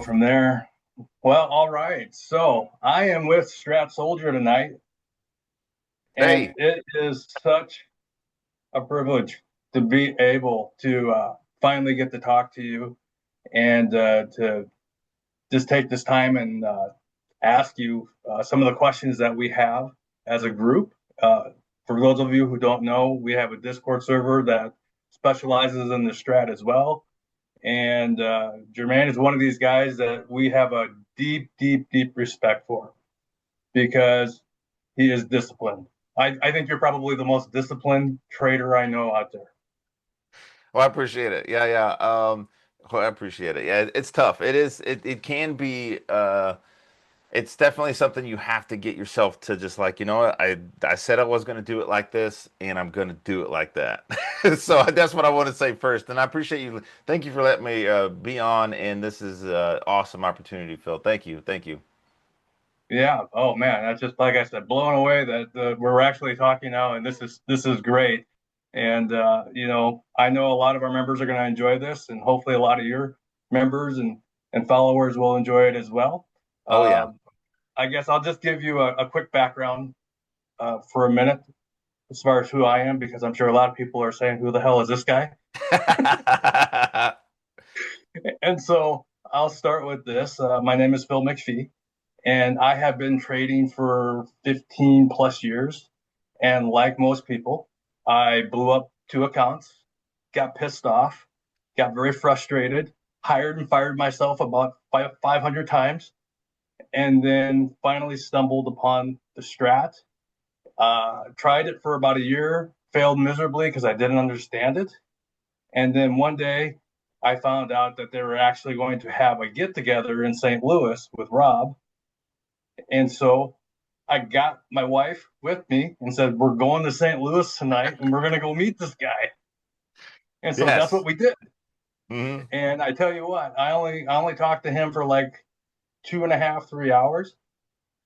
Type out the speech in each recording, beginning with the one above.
from there. Well, all right. So I am with Strat Soldier tonight, and Hey, it is such a privilege to be able to finally get to talk to you and to just take this time and ask you some of the questions that we have as a group. For those of you who don't know, we have a Discord server that specializes in the Strat as well. And Jermaine is one of these guys that we have a deep, deep, deep respect for because he is disciplined. I think you're probably the most disciplined trader I know out there. well, I appreciate it. Yeah, yeah. Well, I appreciate it. Yeah, it's tough. It is. It can be. It's definitely something you have to get yourself to just like, you know what? I said I was going to do it like this, and I'm going to do it like that. So that's what I want to say first. And I appreciate you. Thank you for letting me be on. And this is an awesome opportunity, Phil. Thank you. Thank you. Yeah. Oh man, that's just like I said, blown away that we're actually talking now, and this is great. And I know a lot of our members are going to enjoy this, and hopefully a lot of your members and followers will enjoy it as well. Oh yeah. Um, I guess I'll just give you a quick background for a minute as far as who I am, because I'm sure a lot of people are saying, "Who the hell is this guy?" And so I'll start with this. My name is Phil McFee, and I have been trading for 15 plus years. And like most people, I blew up two accounts, got pissed off, got very frustrated, hired and fired myself about 500 times, and then finally stumbled upon the Strat. Tried it for about a year, failed miserably because I didn't understand it. And then one day I found out that they were actually going to have a get together in St. Louis with Rob. And so I got my wife with me and said, "We're going to St. Louis tonight and we're going to go meet this guy." And so that's what Yes. we did. Hmm. And I tell you what, I only talked to him for like 2.5, 3 hours,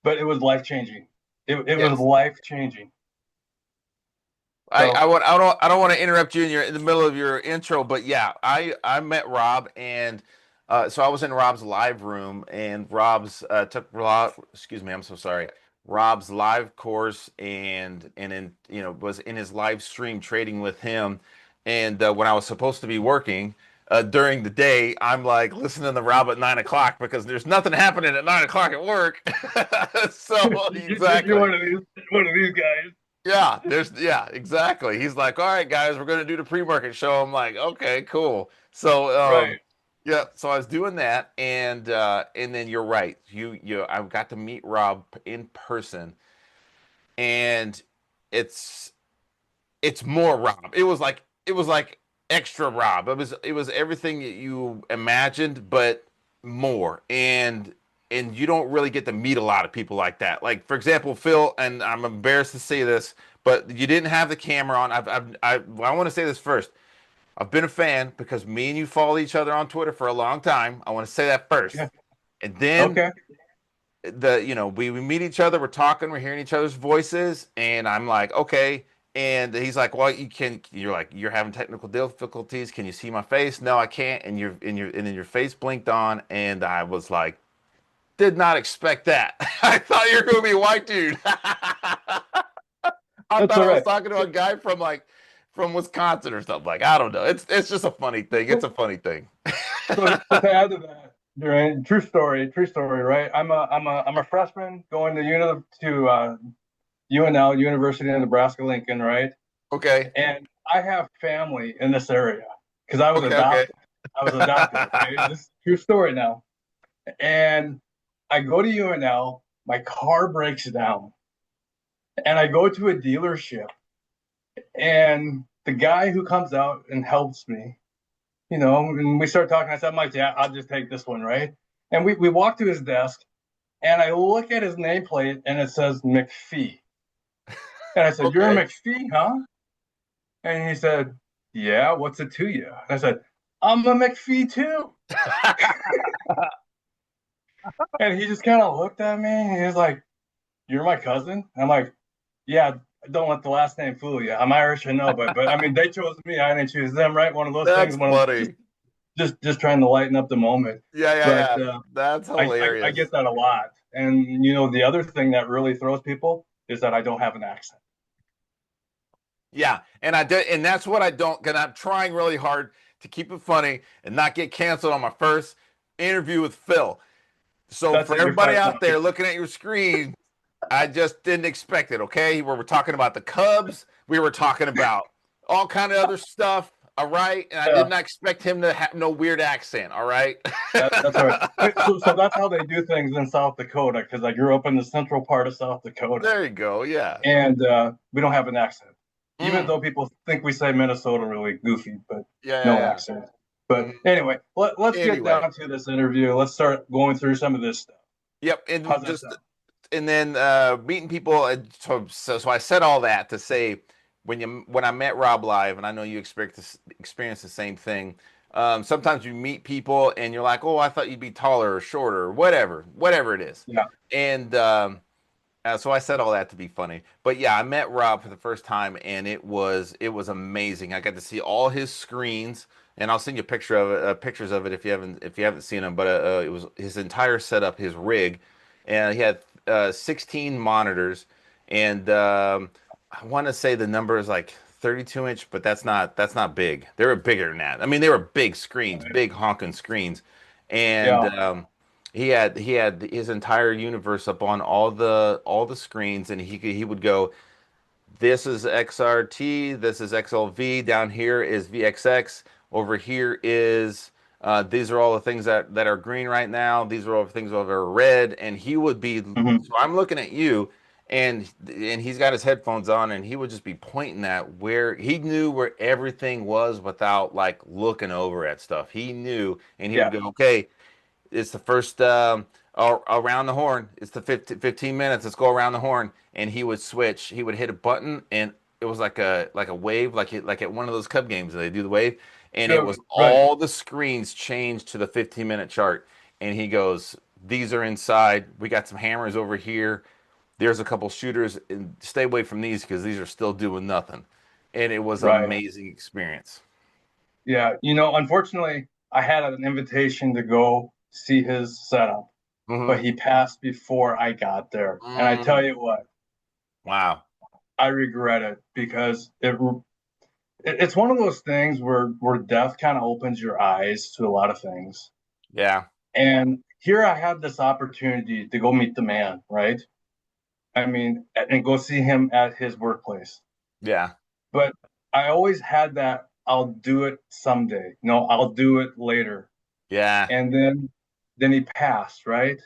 but it was life changing. It was Yes. life changing. I, So I want I don't want to interrupt you in the middle of your intro, but yeah, I met Rob and so I was in Rob's live room and Rob's took Rob, excuse me, I'm so sorry. Rob's live course and in was in his live stream trading with him and when I was supposed to be working during the day, I'm like listening to Rob at 9 o'clock because there's nothing happening at 9 o'clock at work. So you're exactly. one of these guys. Yeah, exactly. He's like, all right, guys, we're gonna do the pre-market show. I'm like, okay, cool. So, Right. yeah, so I was doing that, and then you're right. I got to meet Rob in person, and it's it's more Rob. It was like extra Rob. It was everything that you imagined, but more. And you don't really get to meet a lot of people like that. Like for example, Phil, and I'm embarrassed to say this, but you didn't have the camera on. I want to say this first. I've been a fan because me and you follow each other on Twitter for a long time. I want to say that first. Yeah. And then Okay. we meet each other, we're talking, we're hearing each other's voices, and I'm like, okay. And he's like, well, you're like, you're having technical difficulties. Can you see my face? No, I can't. And then your face blinked on, and I was like, did not expect that. I thought you were going to be a white dude. I That's thought all I was right. talking to a guy from Wisconsin or something. Like, I don't know. It's just a funny thing. It's a funny thing. So to add to that, Duran, true story, right? I'm a freshman going to UNL, University of Nebraska Lincoln, right? Okay. And I have family in this area because I was Okay. Okay. adopted. I was adopted. Okay, this is a true story now. And I go to UNL, my car breaks down, and I go to a dealership, and the guy who comes out and helps me, and we start talking. I said, "Mike, yeah, I'll just take this one, right?" And we walk to his desk, and I look at his nameplate, and it says McFee. And I said, "You're a Okay. McFee, huh?" And he said, "Yeah, what's it to you?" And I said, "I'm a McFee too." And he just kind of looked at me and he was like, "You're my cousin?" I'm like, "Yeah, don't let the last name fool you. I'm Irish, I know, but I mean, they chose me. I didn't choose them, right? One of those things, That's one of funny. just trying to lighten up the moment. Yeah, yeah, But yeah. That's I hilarious. get that a lot. And the other thing that really throws people is that I don't have an accent. Yeah, and I did, and that's what I don't. Cause I'm trying really hard to keep it funny and not get canceled on my first interview with Phil. So That's for it. You're everybody fine. No, out there looking at your screen, I just didn't expect it. Okay, we were talking about the Cubs. We were talking about all kind of other stuff. All right, and I did yeah, not expect him to have no weird accent. All right. that's all right. So that's how they do things in South Dakota because I grew up in the central part of South Dakota, There you go. Yeah. and we don't have an accent. Even Mm. though people think we say Minnesota really goofy, but Yeah, yeah, no yeah. accent. But Mhm. anyway, let's get Anyway, down to this interview. Let's start going through some of this stuff. yep, How's and that just sound? and then meeting people. So I said all that to say when I met Rob live, and I know you experience the same thing. Sometimes you meet people and you're like, oh, I thought you'd be taller or shorter or whatever it is. Yeah. And so I said all that to be funny. But yeah, I met Rob for the first time, and it was amazing. I got to see all his screens, and I'll send you a picture of it, pictures of it if you haven't seen them. But it was his entire setup, his rig, and he had 16 monitors, and I want to say the number is like 32-inch, but that's not big. They were bigger than that. I mean, they were big screens, Right. big honking screens, and Yeah. he had his entire universe up on all the screens, and he would go, this is XRT, this is XLV, down here is VXX, over here is these are all the things that are green right now, these are all the things that are red, and he would be, Hmm. so I'm looking at you, and he's got his headphones on, and he would just be pointing at where he knew where everything was without like looking over at stuff. He knew, and he would Yeah. go, okay, it's the first around the horn. It's the 15 minutes. Let's go around the horn. And he would switch. He would hit a button, and it was like a wave, like at one of those Cub games they do the wave, and it Yeah. was Right. all the screens changed to the 15-minute chart. And he goes, "These are inside. We got some hammers over here. There's a couple shooters, and stay away from these because these are still doing nothing." And it was an Right. amazing experience. Yeah. Unfortunately, I had an invitation to go see his setup, but Hmm. he passed before I got there. And I tell Mm. you what, Wow. I regret it because it's one of those things where death kind of opens your eyes to a lot of things. Yeah. And here I had this opportunity to go meet the man, right? I mean, and go see him at his workplace. Yeah. But I always had that I'll do it someday. No, I'll do it later. Yeah. And then he passed, right?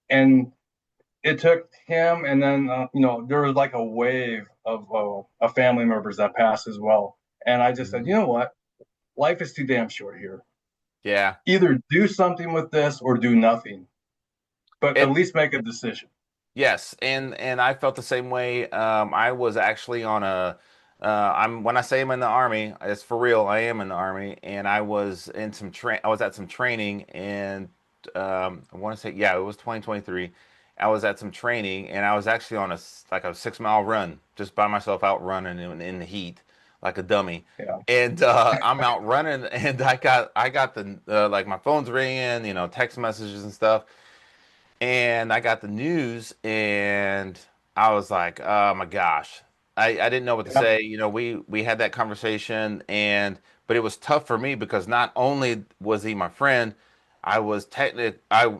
And it took him, and then there was like a wave of family members that passed as well. And I just said, you Mhm. know what? Life is too damn short here. Yeah. Either do something with this or do nothing, but at It least make a decision. yes, and I felt the same way. I was actually on a I'm when I say I'm in the army, it's for real. I am in the army, and I was at some training, and I want to say, yeah, it was 2023. I was at some training, and I was actually on like a 6 mile run, just by myself out running in the heat like a dummy. Yeah, And I'm out running, and I got the like my phone's ringing, text messages and stuff. And I got the news, and I was like, oh my gosh. I didn't know what to yeah, say. We had that conversation, but it was tough for me because not only was he my friend, I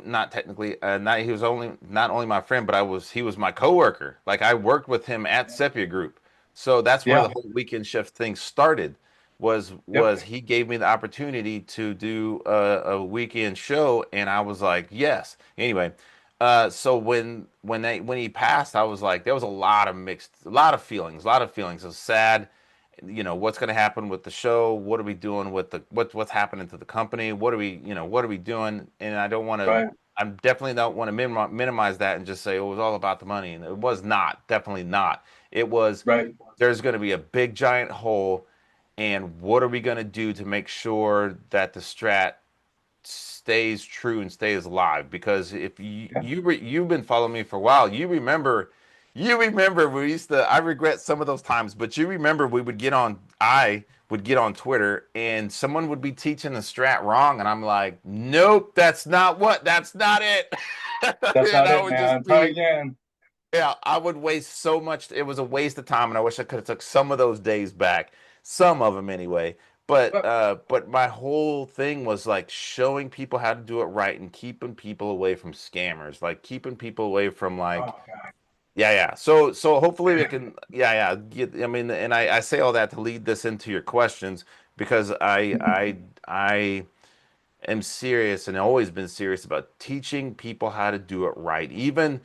not technically not he was only not only my friend, but he was my coworker. Like I worked with him at Sepia Group. So that's where the yeah, whole weekend shift thing started. Was yep, was he gave me the opportunity to do a weekend show, and I was like, yes. Anyway, so when he passed, I was like, there was a lot of feelings, a lot of feelings. It was sad. What's going to happen with the show? What are we doing with what's happening to the company? What are we doing? And right, I definitely don't want to minimize that and just say, oh, it was all about the money. And it was not, definitely not. It was, right, there's going to be a big giant hole. And what are we going to do to make sure that the Strat stays true and stays alive? Because if yeah, you've been following me for a while, you remember we used to, I regret some of those times, but you remember we would get on I would get on Twitter and someone would be teaching the strat wrong, and I'm like, nope, that's not it. That's And not I it, would just man. Try be, again. yeah, I would waste so much. It was a waste of time, and I wish I could have took some of those days back, some of them anyway. But But my whole thing was like showing people how to do it right and keeping people away from scammers, like keeping people away from like, oh god, yeah, yeah. So hopefully we can, yeah, yeah. I mean, and I say all that to lead this into your questions because I am serious and always been serious about teaching people how to do it right, even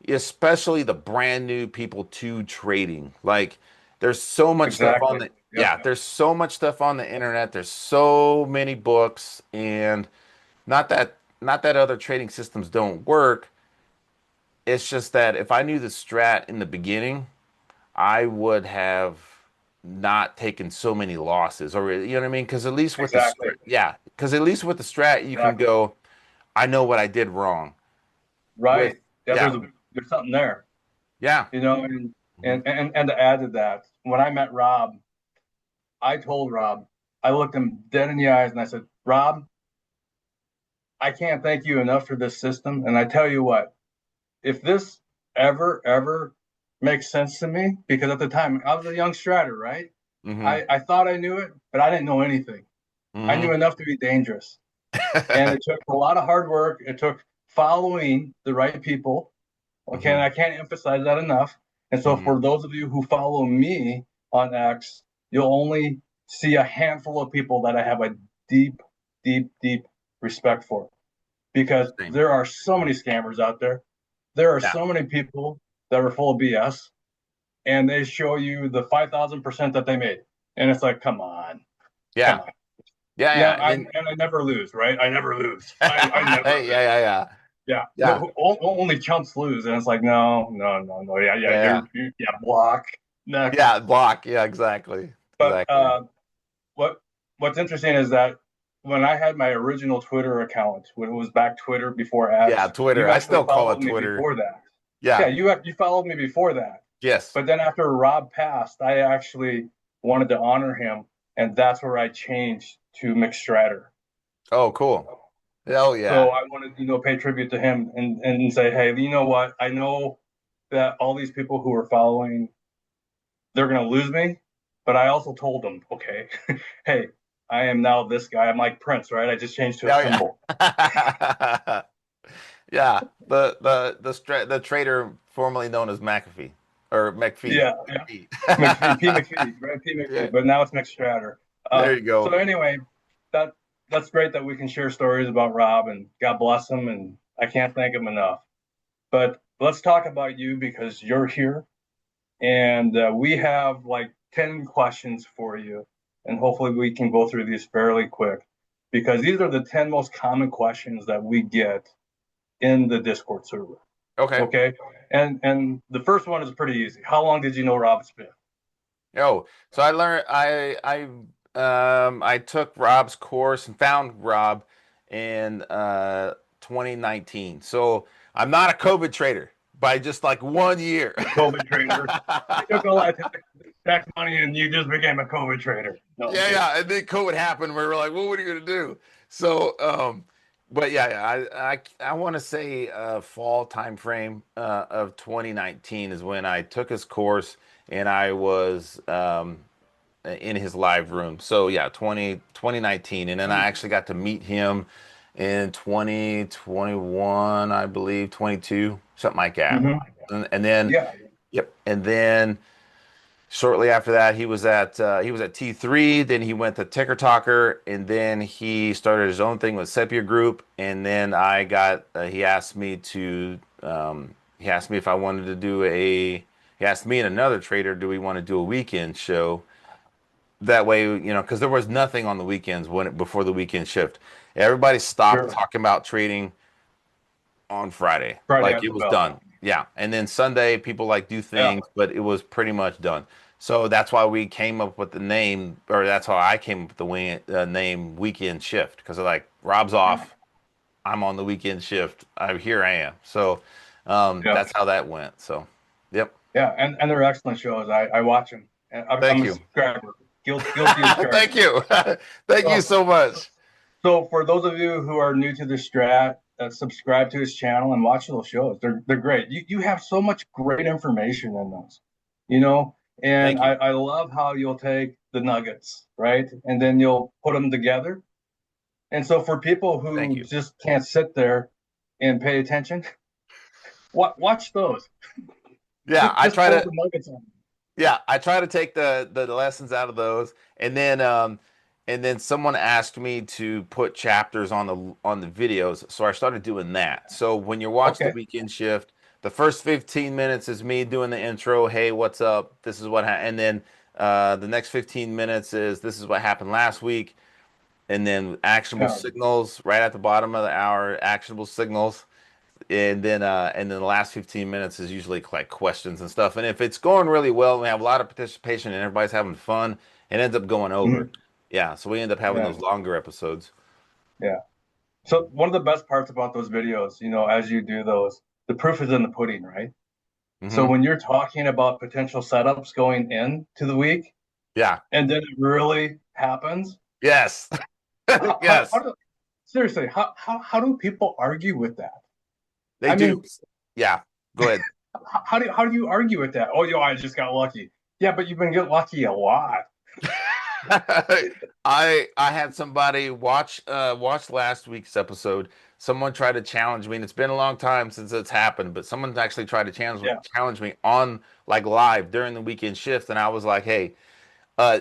especially the brand new people to trading. Like there's so much stuff on exactly. the Yep. yeah, there's so much stuff on the internet. There's so many books and not that other trading systems don't work. It's just that if I knew the strat in the beginning, I would have not taken so many losses or you know what I mean? Because at least with the Exactly. strat, yeah, because at least with the strat you can Exactly. go, I know what I did wrong. With Right. Yeah. yeah, There's something there. yeah. You know, and Mhm. to add to that, when I met Rob, I told Rob, I looked him dead in the eyes and I said, Rob, I can't thank you enough for this system. And I tell you what, if this ever makes sense to me, because at the time I was a young stratter, right? Hmm. I thought I knew it, but I didn't know anything. I knew Hmm. enough to be dangerous. And it took a lot of hard work. It took following the right people. Okay, and Hmm. I can't emphasize that enough. And so, Hmm. for those of you who follow me on X, you'll only see a handful of people that I have a deep, deep respect for because Same. there are so many scammers out there. There are Yeah. so many people that are full of BS, and they show you the 5,000% that they made, and it's like, come Yeah. on. Yeah. Yeah, Yeah. And then I never lose, right? I never lose. I yeah, never lose. yeah, yeah. Yeah, Yeah. only chumps lose, and it's like, no. Yeah, Yeah. yeah, block next. Yeah. Block. Yeah, exactly. But Exactly. what what's interesting is that when I had my original Twitter account, when it was back Twitter before Yeah, X, Twitter. you I actually still call followed it me Twitter. before that. Yeah, Yeah. you followed me before that. Yes. But then after Rob passed, I actually wanted to honor him, and that's where I changed to McStratter. Oh, cool. Hell So yeah. I wanted, pay tribute to him and say, hey, you know what? I know that all these people who are following, they're going to lose me, but I also told them, okay, hey, I am now this guy. I'm like Prince, right? I just changed to a Yeah, yeah. symbol. Yeah. The trader formerly known as McAfee or McFee. Yeah, yeah. McFee. McPhee, right? P Yeah. McPhee, but now it's McStratter. There you So go. anyway, that that's great that we can share stories about Rob and God bless him, and I can't thank him enough. But let's talk about you because you're here, and we have like 10 questions for you, and hopefully we can go through these fairly quick because these are the 10 most common questions that we get in the Discord server. Okay. Okay, and the first one is pretty easy. How long did you know Rob Smith? Oh, so I learned I took Rob's course and found Rob in 2019. So I'm not a COVID trader by just like 1 year. A COVID trader. You took all that tax money and you just became a COVID trader. No, I'm Yeah, kidding. yeah. And then COVID happened. We were like, well, what are you gonna do? So, but yeah, yeah. I want to say fall time frame of 2019 is when I took his course and I was in his live room. So yeah, 2019, and then I actually got to meet him in 2021, I believe, 22, something like that. Mm-hmm. And then, Yeah. yep, and then shortly after that, he was at T3. Then he went to Ticker Talker, and then he started his own thing with Sepia Group. And then I got he asked me if I wanted to do a he asked me and another trader, do we want to do a weekend show? That way, because there was nothing on the weekends before the weekend shift. Everybody stopped Sure. talking about trading on Friday. Friday Like at it the was bell. done. Yeah. And then Sunday, people like do Yeah. things, but it was pretty much done. So that's why we came up with the name, or that's how I came up with the name Weekend Shift, because like Rob's Yeah. off, I'm on the weekend shift. Here I am. So Yeah. that's how that went. So, yep. Yeah. And they're excellent shows. I watch them. And I'm Thank a you. subscriber. Guilty as charged. Thank you. Thank you So, so much. so for those of you who are new to the Strat, subscribe to his channel and watch those shows. They're great. You have so much great information in those, you know. And Thank you. I love how you'll take the nuggets, right, and then you'll put them together. And so for people Thank who you. just can't sit there and pay attention, watch those. Yeah, I Just try pull to the nuggets on. Yeah, I try to take the lessons out of those, and then someone asked me to put chapters on the videos, so I started doing that. So when you watch the Okay. weekend shift, the first 15 minutes is me doing the intro. Hey, what's up? This is what happened. And then the next 15 minutes is this is what happened last week, and then actionable Yeah. signals right at the bottom of the hour. Actionable signals, and then the last 15 minutes is usually like questions and stuff. And if it's going really well and we have a lot of participation and everybody's having fun, it ends up going over. Mhm. Yeah, so we end up having Yeah. those longer episodes. Yeah. So one of the best parts about those videos, as you do those, the proof is in the pudding, right? So Hmm. when you're talking about potential setups going into the week, Yeah. and then it really happens, Yes. how Yes. do seriously, how do people argue with that? They I do. mean, Yeah. Go ahead. how do you argue with that? Oh, I just got lucky. Yeah, but you've been getting lucky a lot. I had somebody watch last week's episode. Someone tried to challenge me, and it's been a long time since it's happened, but someone actually tried to Yeah, challenge me on like live during the weekend shift, and I was like, hey,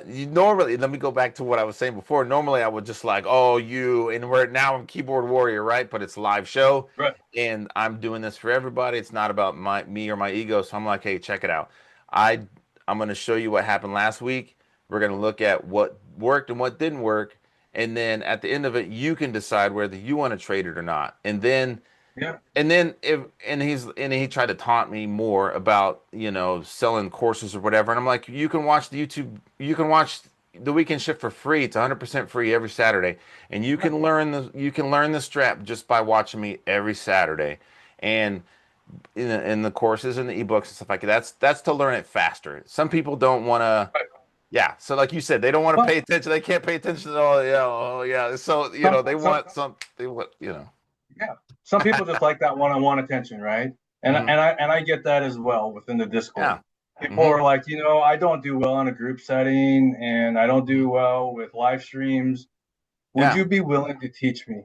you normally, let me go back to what I was saying before. Normally, I would just like, oh, and we're now I'm keyboard warrior, right? But it's a live show, right. and I'm doing this for everybody. It's not about me or my ego. So I'm like, hey, check it out. I I'm going to show you what happened last week. We're going to look at what worked and what didn't work, and then at the end of it, you can decide whether you want to trade it or not. Yeah, And then if and he tried to taunt me more about, selling courses or whatever. And I'm like, you can watch the weekend shift for free. It's 100% free every Saturday. And you can learn the strap just by watching me every Saturday. And in the courses and the ebooks and stuff like that, that's to learn it faster. Some people don't want to, right. yeah. So like you said, they don't want to Well, pay attention. They can't pay attention to, oh yeah. So, they some want they want. yeah, some people just like that one-on-one attention, right? And Hmm. and I get that as well within the Yeah. Discord. People Hmm. are like, I don't do well in a group setting, and I don't do well with live streams. Would Yeah. you be willing to teach me?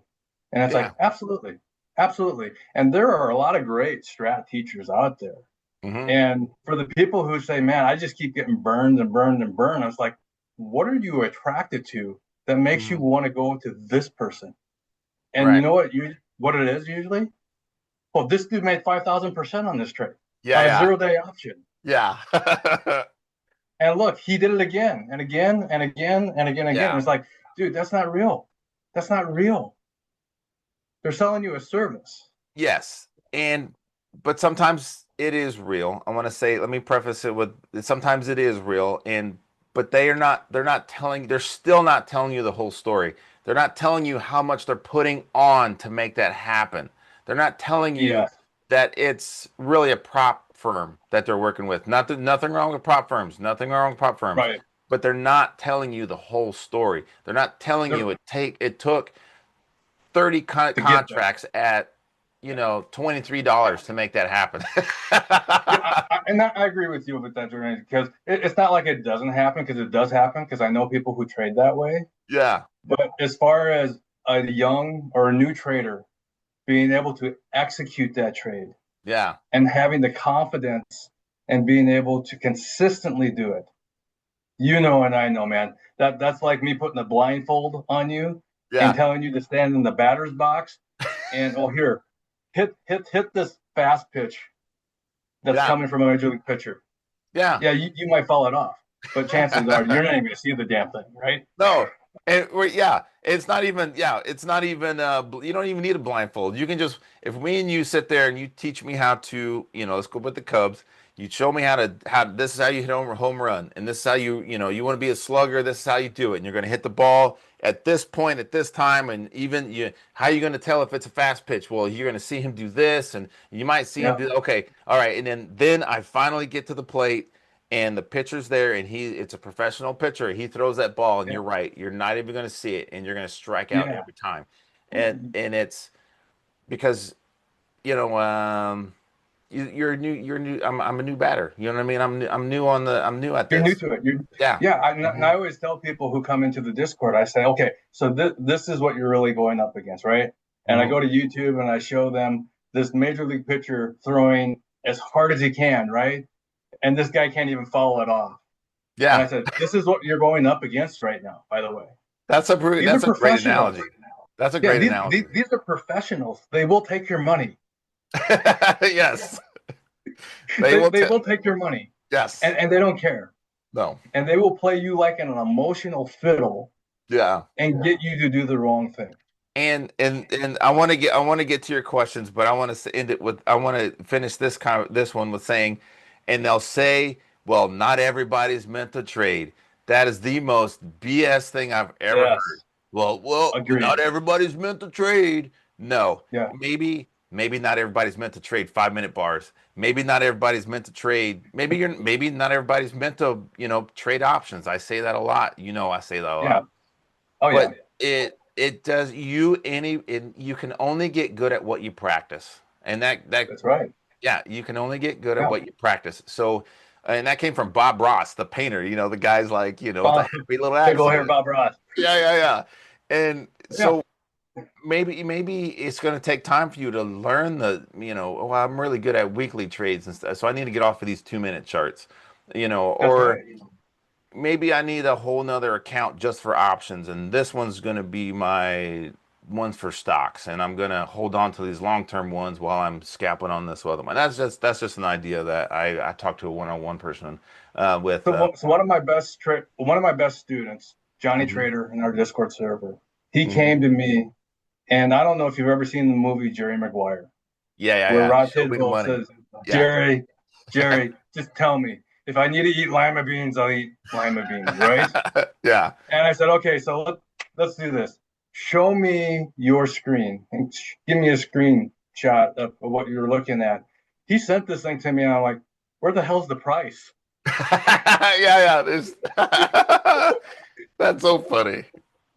And it's Yeah. like, absolutely, absolutely. And there are a lot of great strat teachers out there. Hmm. And for the people who say, man, I just keep getting burned and burned and burned, I was like, what are you attracted to that makes you Hmm. want to go to this person? And you Right. know what it is usually? Well, this dude made 5,000% on this trade Yeah. on a Yeah. 0 day option. Yeah. And look, he did it again and again and again and again and again. And Yeah. it's like, dude, that's not real. That's not real. They're selling you a service. Yes. But sometimes it is real. I want to say, let me preface it with sometimes it is real, but they're still not telling you the whole story. They're not telling you how much they're putting on to make that happen. They're not telling you Yes. that it's really a prop firm that they're working with. Nothing wrong with prop firms. Nothing wrong with prop firms. Right. But they're not telling you the whole story. They're not telling They're, you it took 30 to get there. contracts at $23 to make that happen. Yeah, I agree with you with that, Jordan, because it's not like it doesn't happen, because it does happen, because I know people who trade that way. Yeah. But as far as a young or a new trader being able to execute that trade Yeah. and having the confidence and being able to consistently do it, and I know, man, that's like me putting a blindfold on you and Yeah. telling you to stand in the batter's box and, oh, here, hit this fast pitch that's Yeah. coming from a major league pitcher. Yeah. Yeah, you might fall it off, but chances are you're not even going to see the damn thing, right? No. Yeah, it's not even you don't even need a blindfold. You can just if me and you sit there and you teach me how to, let's go with the Cubs. You show me how this is how you hit a home run, and this is how you want to be a slugger, this is how you do it. And you're going to hit the ball at this point at this time, and even how you going to tell if it's a fast pitch? Well, you're going to see him do this, and you might see him Yeah, do okay, all right, and then I finally get to the plate, and the pitcher's there, and it's a professional pitcher. He throws that ball, and Yeah. you're right. You're not even going to see it, and you're going to strike out Yeah. every time. And it's because you're new. I'm a new batter. You know what I mean? I'm new at You're new this. to it. You, Yeah. yeah. And Hmm. I always tell people who come into the Discord, I say, okay, so this is what you're really going up against, right? And I Hmm. go to YouTube and I show them this major league pitcher throwing as hard as he can, right? And this guy can't even follow it off. And I Yeah. said, this is what you're going up against right now, by the way. These are That's a great professionals. analogy. That's a Yeah, great analogy. these are professionals. They will take your money. Yes. They will They tell. will take your money, Yes. and they don't care. No. And they will play you like an emotional fiddle Yeah. and get you to do the wrong thing. And I want to get to your questions, but I want to end it with I want to finish this one with saying, and they'll say, well, not everybody's meant to trade. That is the most BS thing I've ever heard. Yes, Well, agreed. not everybody's meant to trade. No, Yeah, maybe not everybody's meant to trade 5 minute bars. Maybe not everybody's meant to trade. Maybe not everybody's meant to trade options. I say that a lot. I say that a yeah. lot. Oh, yeah. But it does you can only get good at what you practice. And that That's right. yeah, you can only get good at Yeah. what you practice. So and that came from Bob Ross, the painter, the guy's like, with a Bob, happy little big old hair, accent. Bob Ross. Yeah. And Yeah. so maybe it's going to take time for you to learn well, I'm really good at weekly trades and stuff, so I need to get off of these 2 minute charts, That's or right. maybe I need a whole nother account just for options, and this one's going to be my ones for stocks, and I'm going to hold on to these long-term ones while I'm scalping on this other one. That's just an idea that I talked to a one-on-one person with. So one of my best students, Johnny Mhm. Trader, in our Discord server, he Mhm. came to me, and I don't know if you've ever seen the movie Jerry Maguire, where Yeah. Rod Show me the Tidwell money. says, Yeah. Jerry, just tell me if I need to eat lima beans, I'll eat lima beans, right? Yeah. And I said, okay, so let's do this. Show me your screen and give me a screenshot of what you're looking at. He sent this thing to me, and I'm like, where the hell's the price? Yeah. That's so funny.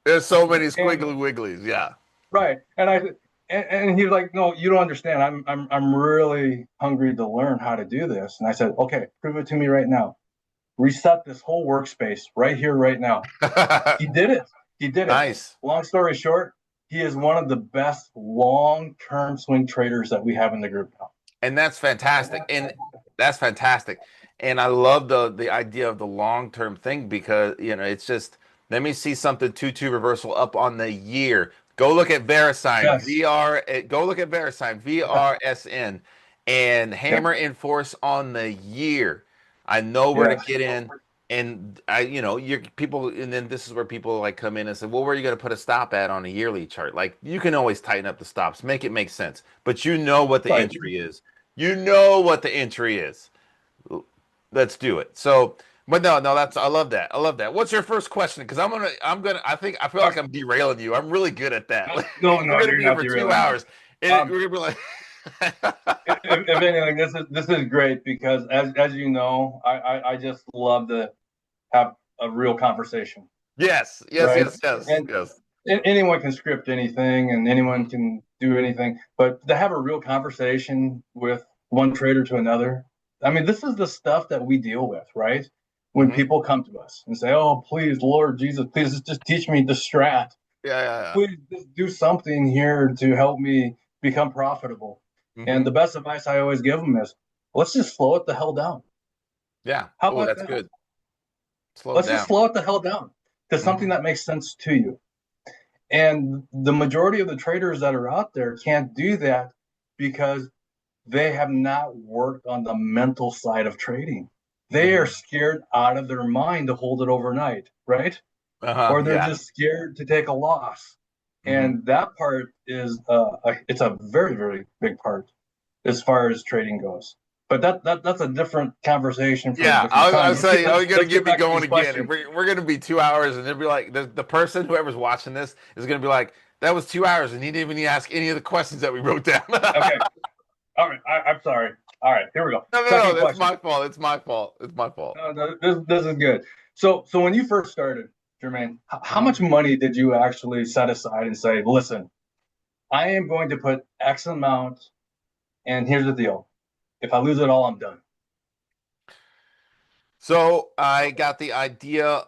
There's so many And squiggly wigglies. Yeah. right, and he's like, no, you don't understand. I'm really hungry to learn how to do this. And I said, okay, prove it to me right now. Reset this whole workspace right here, right now. He did it. He did it. Nice. Long story short, he is one of the best long-term swing traders that we have in the group now. And that's fantastic. And that's fantastic. And I love the idea of the long term thing because it's just let me see something 2-2 reversal up on the year. Go look at VeriSign Yes. VR. Go look at VeriSign Yeah. VRSN and Yep. hammer in force on the year. I know where to Yes. get in. And you people, and then this is where people like come in and say, well, where are you going to put a stop at on a yearly chart? Like you can always tighten up the stops, make it make sense, but you know what the Right. entry is. You know what the entry is. Let's do it. So, but no, I love that. I love that. What's your first question? Because I feel like I'm derailing you. I'm really good at that. No, We're no, gonna you're be here not for two derailing me. hours, and Um, we're gonna be if like, anything, this is great because as you know, I just love to have a real conversation, right? And yes. anyone can script anything and anyone Hmm. can do anything, but to have a real conversation with one trader to another, I mean, this is the stuff that we deal with, right? When Hmm. people come to us and say, "Oh, please, Lord Jesus, please just teach me the strat. Yeah. Please just do something here to help me become profitable." And Hmm. the best advice I always give them is, let's just slow it the hell down. Yeah. How Oh, about that's that? good. Slow it Let's just down. slow it the hell down to something Hmm. that makes sense to you. And the majority of the traders that are out there can't do that because they have not worked on the mental side of trading. They are Hmm. scared out of their mind to hold it overnight, right? Or they're Yeah. just scared to take a loss. Hmm. And that part is it's a very, very big part as far as trading goes. But that's a different conversation for a Yeah, different I time. was saying, oh, you're gonna Let's get get me back to going these again, and questions. we're gonna be 2 hours, and it'll be like the person whoever's watching this is gonna be like, that was 2 hours, and he didn't even ask any of the questions that we wrote down. Okay. All right. I'm sorry. All right, here we go. No, no, no. Second That's question. my fault. It's my fault. It's my fault. No, this is good. So when you first started, Jermaine, how Mhm. much money did you actually set aside and say, listen, I am going to put X amount, and here's the deal. If I lose it all, I'm done. So I got the idea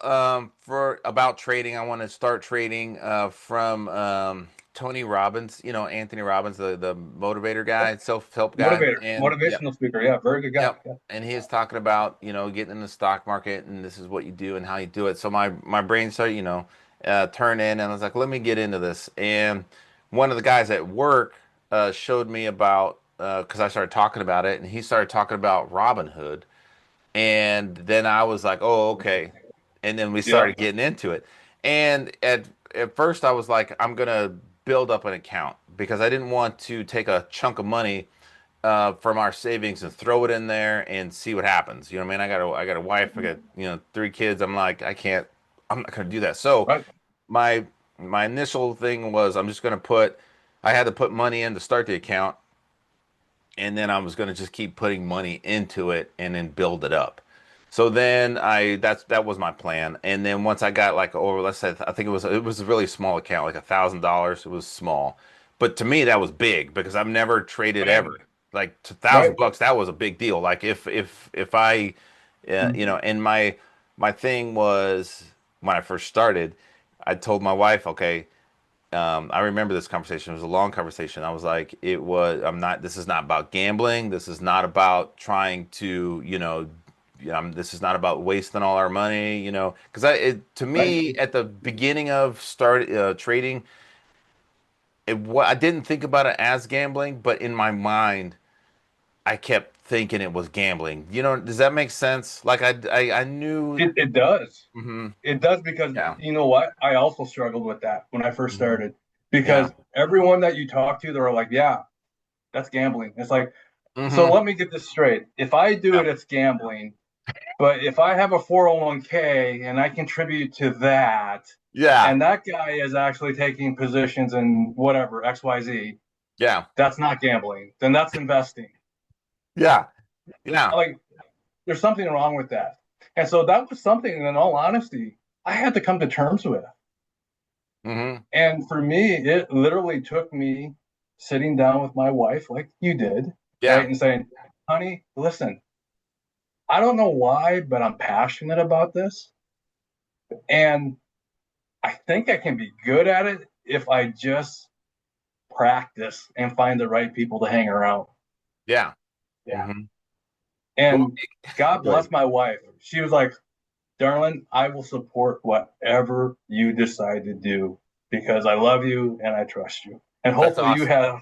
for about trading. I want to start trading from Tony Robbins, Anthony Robbins, the motivator guy, self-help guy, Motivator, and yeah, motivational speaker. Yeah, very good guy. yep. Yeah. And he was talking about, getting in the stock market and this is what you do and how you do it. So my brain started, turn in and I was like, let me get into this. And one of the guys at work showed me about because I started talking about it and he started talking about Robinhood. And then I was like, oh, okay. And then we Yeah. started getting into it. And at first I was like, I'm gonna build up an account because I didn't want to take a chunk of money from our savings and throw it in there and see what happens. You know what I mean? I got a wife, I got, 3 kids. I'm like, I'm not gonna do that. So Right. my my initial thing was I'm just gonna I had to put money in to start the account, and then I was gonna just keep putting money into it and then build it up. So then that was my plan. And then once I got like over, let's say I think it was a really small account, like $1,000. It was small, but to me that was big because I've never traded Right. ever. Like Right. $1,000, that was a big deal. Like if I, and my thing was when I first started, I told my wife, okay, I remember this conversation. It was a long conversation. I was like, this is not about gambling. This is not about trying to, this is not about wasting all our money, because to Right. me, at the beginning of trading, I didn't think about it as gambling, but in my mind, I kept thinking it was gambling. Does that make sense? Like I knew, It does. hmm It does because yeah, you know what? I also struggled with that when I first hmm started yeah, because everyone that you talk to, they're like, yeah, that's gambling. It's like, so hmm let me get this straight. If I do yeah, it, it's gambling. But if I have a 401k and I contribute to that, yeah, and that guy is actually taking positions in whatever, XYZ, yeah, that's not gambling. Then that's investing. yeah, yeah. Like, there's something wrong with that. And so that was something, in all honesty, I had to come to terms with. hmm And for me, it literally took me sitting down with my wife, like you did, right? Yeah. And saying, honey, listen, I don't know why, but I'm passionate about this. And I think I can be good at it if I just practice and find the right people to hang around. Yeah. Yeah. hmm Well, And God good. bless my wife. She was like, darling, I will support whatever you decide to do because I love you and I trust you. And That's hopefully you awesome. have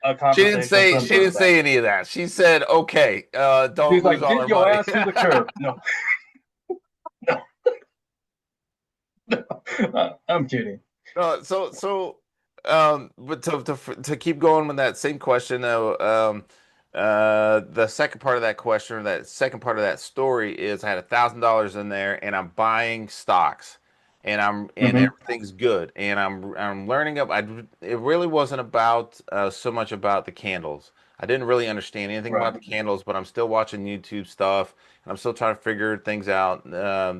a conversation She similar to didn't that. say any of that. She said, "Okay, don't She's lose like, all get our your money." ass to the curb. No, no, no. I'm kidding. But to keep going with that same question though, the second part of that question, or that second part of that story is I had $1,000 in there, and I'm buying stocks, and Mm-hmm. everything's good, and I'm learning up. It really wasn't about so much about the candles. I didn't really understand anything Right, about the candles, but I'm still watching YouTube stuff, and I'm still trying to figure things out.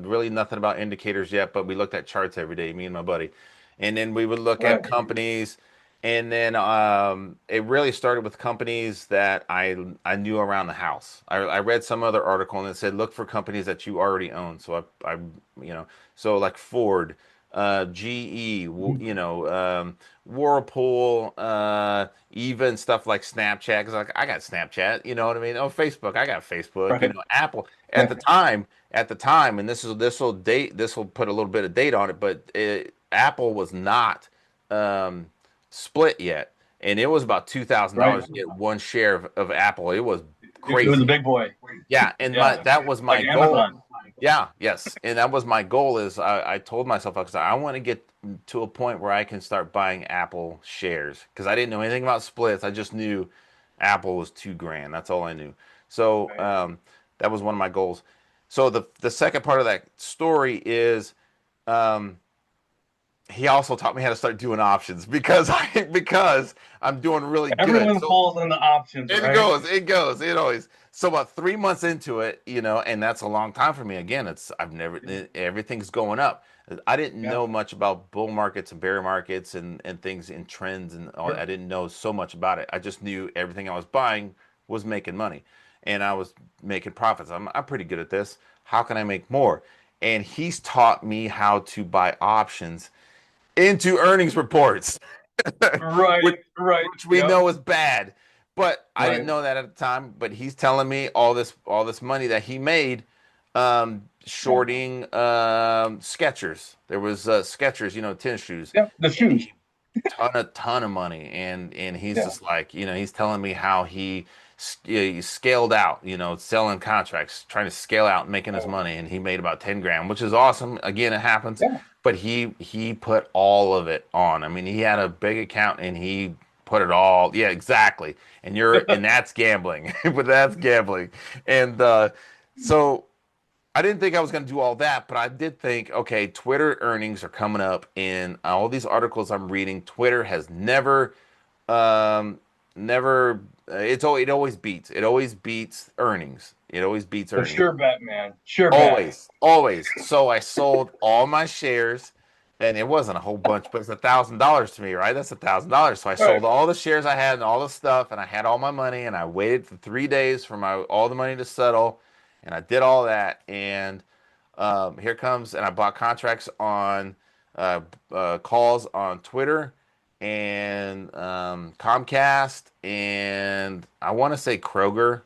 Really nothing about indicators yet, but we looked at charts every day, me and my buddy, and then we would look at right, companies, and then it really started with companies that I knew around the house. I read some other article and it said look for companies that you already own. So so like Ford, GE, Whirlpool, even stuff like Snapchat. Because like I got Snapchat, you know what I mean? Oh, Facebook, I got Facebook. right. Apple Yeah, at the time, and this will put a little bit of date on it, but Apple was not um, split yet, and it was about two thousand right. dollars to get one share of Apple. It was It was a crazy. big boy. Yeah, and Yeah, that was like my goal. Amazon. Yeah, yes, and that was my goal. Is I told myself I want to get to a point where I can start buying Apple shares because I didn't know anything about splits. I just knew Apple was 2 grand. That's all I knew. So Right. that was one of my goals. So the second part of that story is um, he also taught me how to start doing options because because I'm doing really good. Everyone So falls in the options, right? it always. So about 3 months into it, and that's a long time for me. Again, everything's going up. I didn't Yeah, know much about bull markets and bear markets and things and trends and all. sure. I didn't know so much about it. I just knew everything I was buying was making money, and I was making profits. I'm pretty good at this. How can I make more? And he's taught me how to buy options into earnings reports, which Right, right. which we Yep, know is bad. But I didn't right. know that at the time. But he's telling me all this money that he made Yeah, shorting Skechers. There was Skechers, tennis shoes, yep. The and shoes. he ton of money, and he's Yeah, just like, he's telling me how he scaled out, selling contracts, trying to scale out, making his money, and he made about 10 grand, which is awesome. Again, it happens, yeah. but he put all of it on. I mean, he had a big account and he put it all. Yeah, exactly. And that's gambling, but that's gambling, and so. I didn't think I was going to do all that, but I did think, okay, Twitter earnings are coming up, and all these articles I'm reading, Twitter has um, never. It always beats earnings. It always beats The earnings. sure bet, man. Sure bet. Always, always. So I sold all my shares, and it wasn't a whole bunch, but it's $1,000 to me, right? That's $1,000. So I sold Right. all the shares I had and all the stuff, and I had all my money, and I waited for 3 days for my all the money to settle, and I did all that, and here comes, and I bought contracts on uh, calls on Twitter and Comcast, and I want to say Kroger.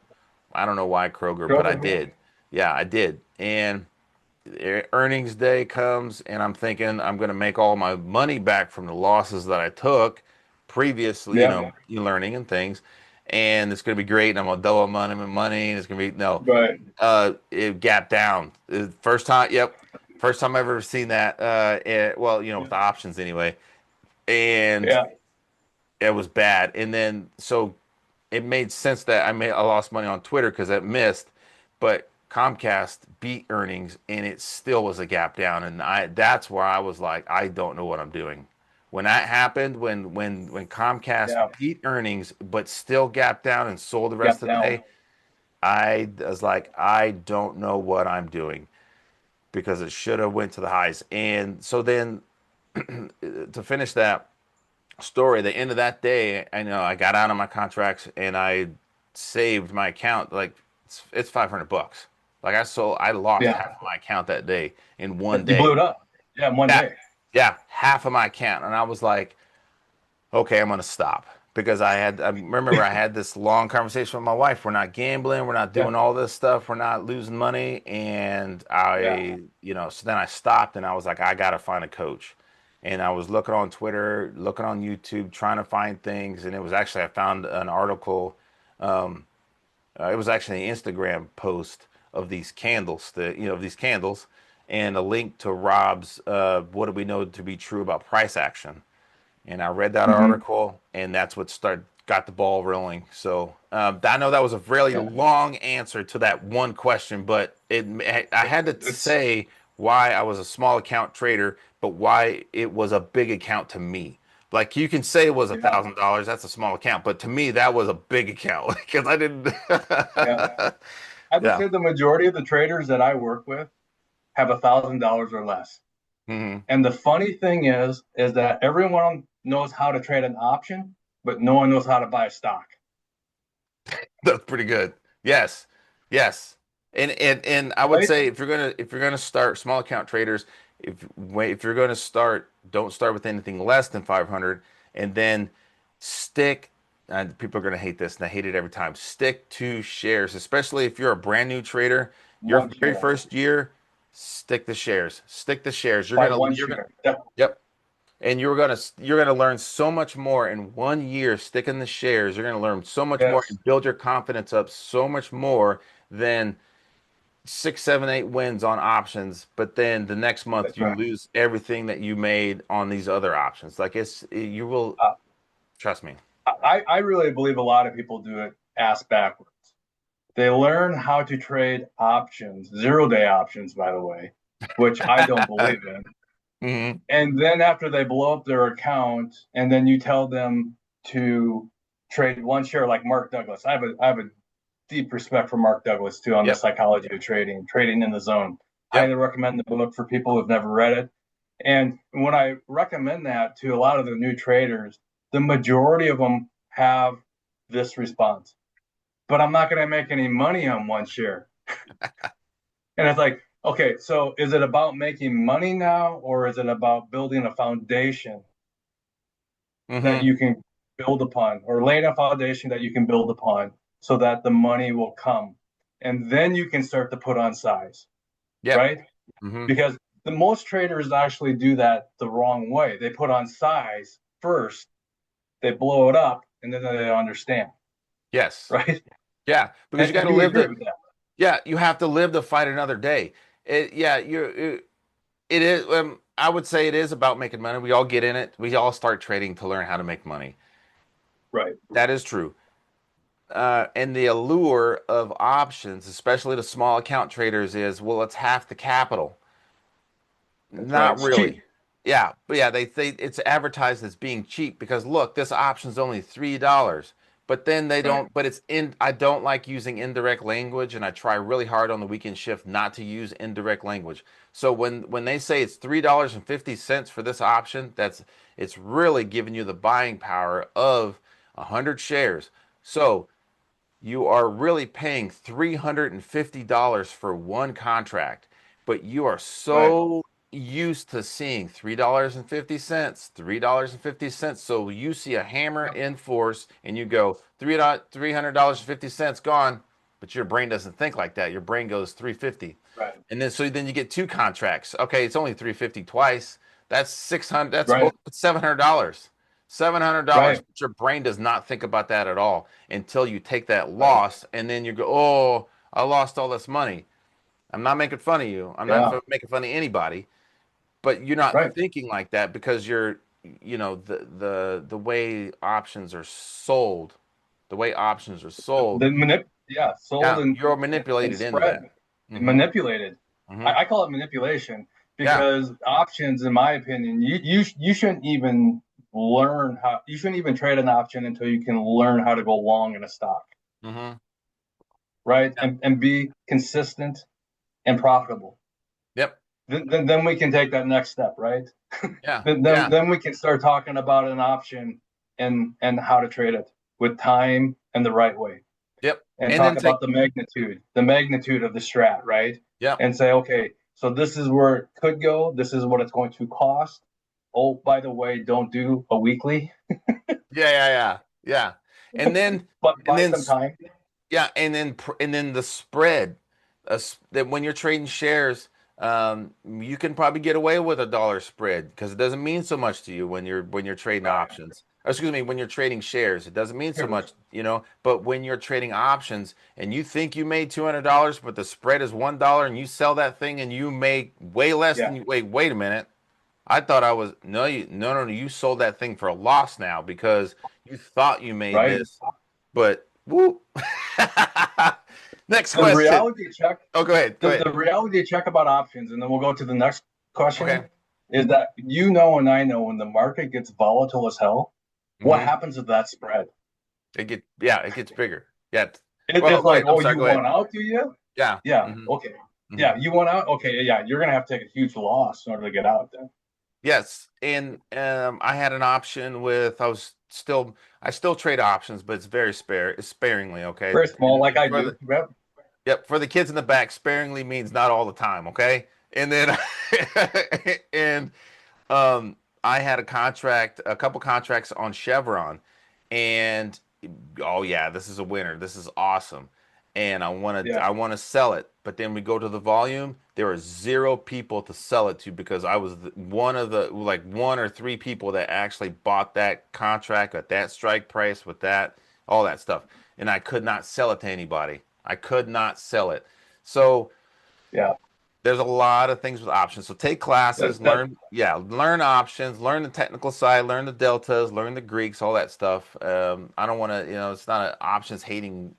I don't know why Kroger, but I Kroger. did. Yeah, I did. And earnings day comes, and I'm thinking I'm going to make all my money back from the losses that I took previously, Yeah. learning and things. And it's going to be great. And I'm going to double money. And it's going to be, no, Right. it gapped down. First time, yep. First time I've ever seen that. Well, with the options anyway. And Yeah. it was bad. And then, so it made sense that I lost money on Twitter because it missed, but Comcast beat earnings and it still was a gap down, and that's where I was like, I don't know what I'm doing. When that happened, when Comcast Yeah. beat earnings but still gapped down and sold the rest Gap of the down. day, I was like, I don't know what I'm doing because it should have went to the highs. And so then to finish that story, the end of that day, I know I got out of my contracts and I saved my account. Like it's $500. Like I lost Yeah. half of my account that day in one You blew day. it up. Yeah, in one Yeah, day. yeah, half of my account, and I was like, okay, I'm gonna stop because I remember I had this long conversation with my wife. We're not gambling, we're not Yeah. doing all this stuff, we're not losing money, and Yeah. so then I stopped and I was like, I gotta find a coach. And I was looking on Twitter, looking on YouTube, trying to find things, and it was actually I found an article. Um, it was actually an Instagram post of these candles, and a link to Rob's "What do we know to be true about price action?" And I read that Hmm. article, and that's what got the ball rolling. So I know that was a really Yeah. long answer to that one question, but I had to It's say why I was a small account trader, but why it was a big account to me. Like you can say it was a yeah. thousand dollars, that's a small account, but to me that was a big account because I didn't. Yeah. I would Yeah. say the majority of the traders that I work with have $1,000 or less. Hmm. And the funny thing is that everyone knows how to trade an option, but no one knows how to buy a stock. That's pretty good. Yes, yes, and I would Right? say if you're gonna start small account traders, if you're gonna start, don't start with anything less than 500, and then stick. And people are gonna hate this, and I hate it every time. Stick to shares, especially if you're a brand new trader. Your One very share. first year, stick to shares. Stick to shares. Buy one You're gonna. share. Yep. Yep. And you're gonna learn so much more in 1 year sticking the shares. You're gonna learn so much more Yes. and build your confidence up so much more than 6, 7, 8 wins on options. But then the next month That's you right. lose everything that you made on these other options. Like you will Uh, trust me. I really believe a lot of people do it ass backwards. They learn how to trade options, 0 day options, by the way, which I don't believe in. Hmm. And then after they blow up their account, and then you tell them to trade one share, like Mark Douglas. I have a deep respect for Mark Douglas too on the Yep. psychology of trading, trading in the zone. Highly Yep. recommend the book for people who've never read it. And when I recommend that to a lot of the new traders, the majority of them have this response. But I'm not going to make any money on one share. And it's like, okay, so is it about making money now, or is it about building a foundation that Hmm. you can build upon, or laying a foundation that you can build upon so that the money will come? And then you can start to put on size, Yep. right? Hmm. Because the most traders actually do that the wrong way. They put on size first, they blow it up, and then they don't understand, Yes. right? Yeah, because you got And to you live agree the. with that, Yeah, you have to live to fight another day. Yeah, it is. I would say it is about making money. We all get in it. We all start trading to learn how to make money. right? That is true. And the allure of options, especially the small account traders, is well, it's half the capital. That's right. Not It's cheap, really. Yeah, but yeah, they it's advertised as being cheap because look, this option's only $3. But then they right? don't, but it's in, I don't like using indirect language, and I try really hard on the weekend shift not to use indirect language. So when they say it's $3.50 for this option, it's really giving you the buying power of 100 shares. So you are really paying $350 for one contract, but you are Right. so used to seeing $3.50, $3.50. So you see a hammer Yep. in force and you go $300.50 gone, but your brain doesn't think like that. Your brain goes 350. Right. And then so then you get two contracts. Okay, it's only 350 twice. That's 600, that's Right. $700. $700, Right. but your brain does not think about that at all until you take that Right. loss and then you go, oh, I lost all this money. I'm not making fun of you. I'm not Yeah. making fun of anybody, but you're not Right. thinking like that because the way options are sold, the way options are sold. Yeah, sold Yeah, and you're and manipulated into spread that. and Hmm. manipulated. Hmm. I call it manipulation Yeah. because options, in my opinion, you shouldn't even learn how you shouldn't even trade an option until you can learn how to go long in a stock, Hmm. right? Yeah. And be consistent and profitable. Yep. Then we can take that next step, right? Yeah. Then Yeah. then we can start talking about an option and how to trade it with time and the right way, Yep. and And then talk take. about the magnitude of the strat, right? Yep. And say, okay, so this is where it could go. This is what it's going to cost. Oh, by the way, don't do a weekly, Yeah. Yeah. Yeah. Yeah. And then but and buy then some time. yeah, and then the spread, that when you're trading shares, you can probably get away with a dollar spread because it doesn't mean so much to you when you're trading Right. options. Or excuse me, when you're trading shares, it doesn't mean so Here. much, But when you're trading options and you think you made $200, but the spread is $1, and you sell that thing and you make way less Yeah. than you. Wait a minute. I thought I was no, no. You sold that thing for a loss now because you thought you made Right. this, but whoop. Next The question. reality check. Oh, go ahead. Go The ahead. reality check about options, and then we'll go to the next question. Okay. Is that you know and I know when the market gets volatile as hell, what Hmm. happens with that spread? It gets bigger. Yeah. Well, It's go like, ahead. I'm oh, sorry. you Go ahead. want out, do you? Yeah. Yeah. Hmm. Okay. Hmm. Yeah, you want out. Okay. Yeah, you're gonna have to take a huge loss in order to get out. Then Yes. And I had an option with. I still trade options, but it's very sparingly. Okay. very small, like And I for do. the Yep. Yep, for the kids in the back, sparingly means not all the time. Okay. And then and I had a couple contracts on Chevron, and oh yeah, this is a winner. This is awesome, and Yeah. I want to sell it. But then we go to the volume. There are zero people to sell it to because I was one of the like one or three people that actually bought that contract at that strike price with that all that stuff, and I could not sell it to anybody. I could not sell it. So Yeah. there's a lot of things with options. So take classes, That learn options, learn the technical side, learn the deltas, learn the Greeks, all that stuff. I don't want to, it's not an options hating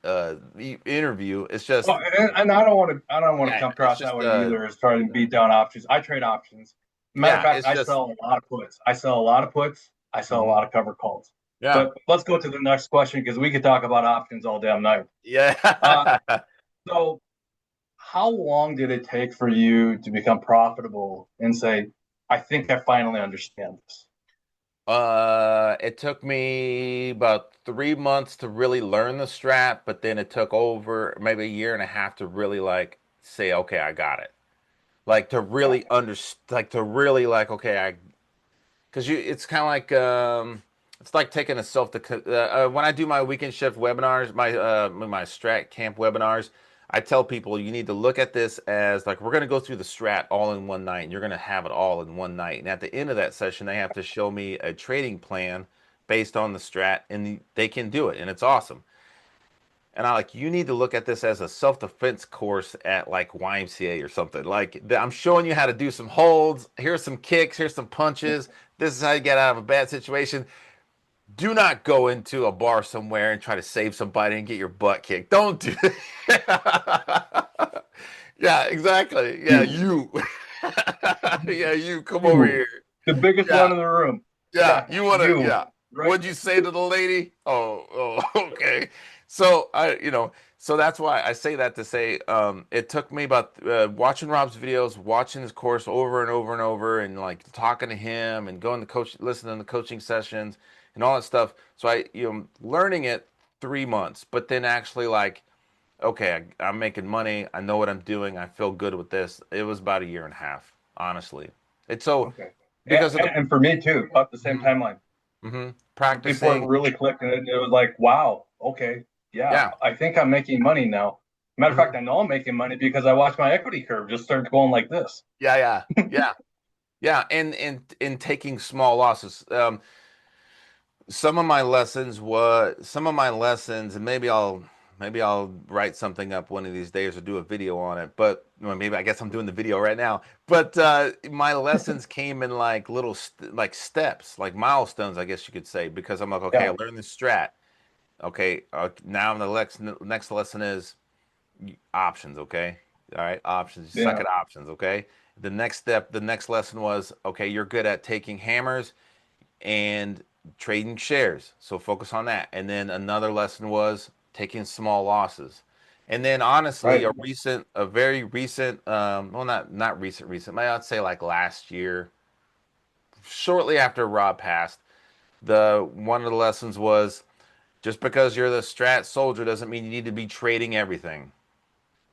interview. It's just, and I don't want to yeah, come it's across that just, way either as trying to beat down options. I trade options. Matter of Yeah, fact, it's I just sell a lot of puts. I sell a lot of puts. I sell a mhm. lot of covered calls. Yeah. But let's go to the next question because we could talk about options all damn night. Yeah. Uh, so, how long did it take for you to become profitable and say, I think I finally understand this? It took me about 3 months to really learn the strat, but then it took over maybe a year and a half to really like say, okay, I got it. Like to Yeah. really understand, like to really like, okay, because it's kind of like it's like taking a when I do my weekend shift webinars, my strat camp webinars, I tell people you need to look at this as like we're going to go through the strat all in one night and you're going to have it all in one night, and at the end of that session they have to show me a trading plan based on the strat, and they can do it and it's awesome. And I like, you need to look at this as a self-defense course at like YMCA or something. Like I'm showing you how to do some holds. Here's some kicks. Here's some punches. This is how you get out of a bad situation. Do not go into a bar somewhere and try to save somebody and get your butt kicked. Don't do that. Yeah, exactly. Yeah, You, you. Yeah, you. Come over you, here. the biggest Yeah, one in the room. yeah, Yeah, you want to, you, yeah. right? What'd you say to the lady? Oh, okay. So so that's why I say that to say, it took me about watching Rob's videos, watching his course over and over and over, and like talking to him and going to coach, listening to the coaching sessions and all that stuff. So learning it 3 months, but then actually like, okay, I'm making money. I know what I'm doing. I feel good with this. It was about a year and a half, honestly. It's so Okay. because of the And for me too, about the same mhm, timeline. Before it practicing. really clicked, and it was like, wow, okay, yeah, Yeah. I think I'm making money now. Matter of fact, Mhm. I know I'm making money because I watched my equity curve just start going like this. Yeah, yeah, yeah, yeah, and taking small losses. Some of my lessons, and maybe I'll write something up one of these days or do a video on it. But well, maybe I guess I'm doing the video right now. But my lessons came in like like steps, like milestones, I guess you could say, because I'm like, okay, I Yeah, learned this strat. Okay, now the next lesson is options. Okay, all right, options. You suck yeah, at options. Okay. The next step, the next lesson was, okay, you're good at taking hammers and trading shares. So focus on that. And then another lesson was taking small losses. And then honestly, right. a very recent, well, not recent, maybe I'd say like last year, shortly after Rob passed, the one of the lessons was just because you're the strat soldier doesn't mean you need to be trading everything.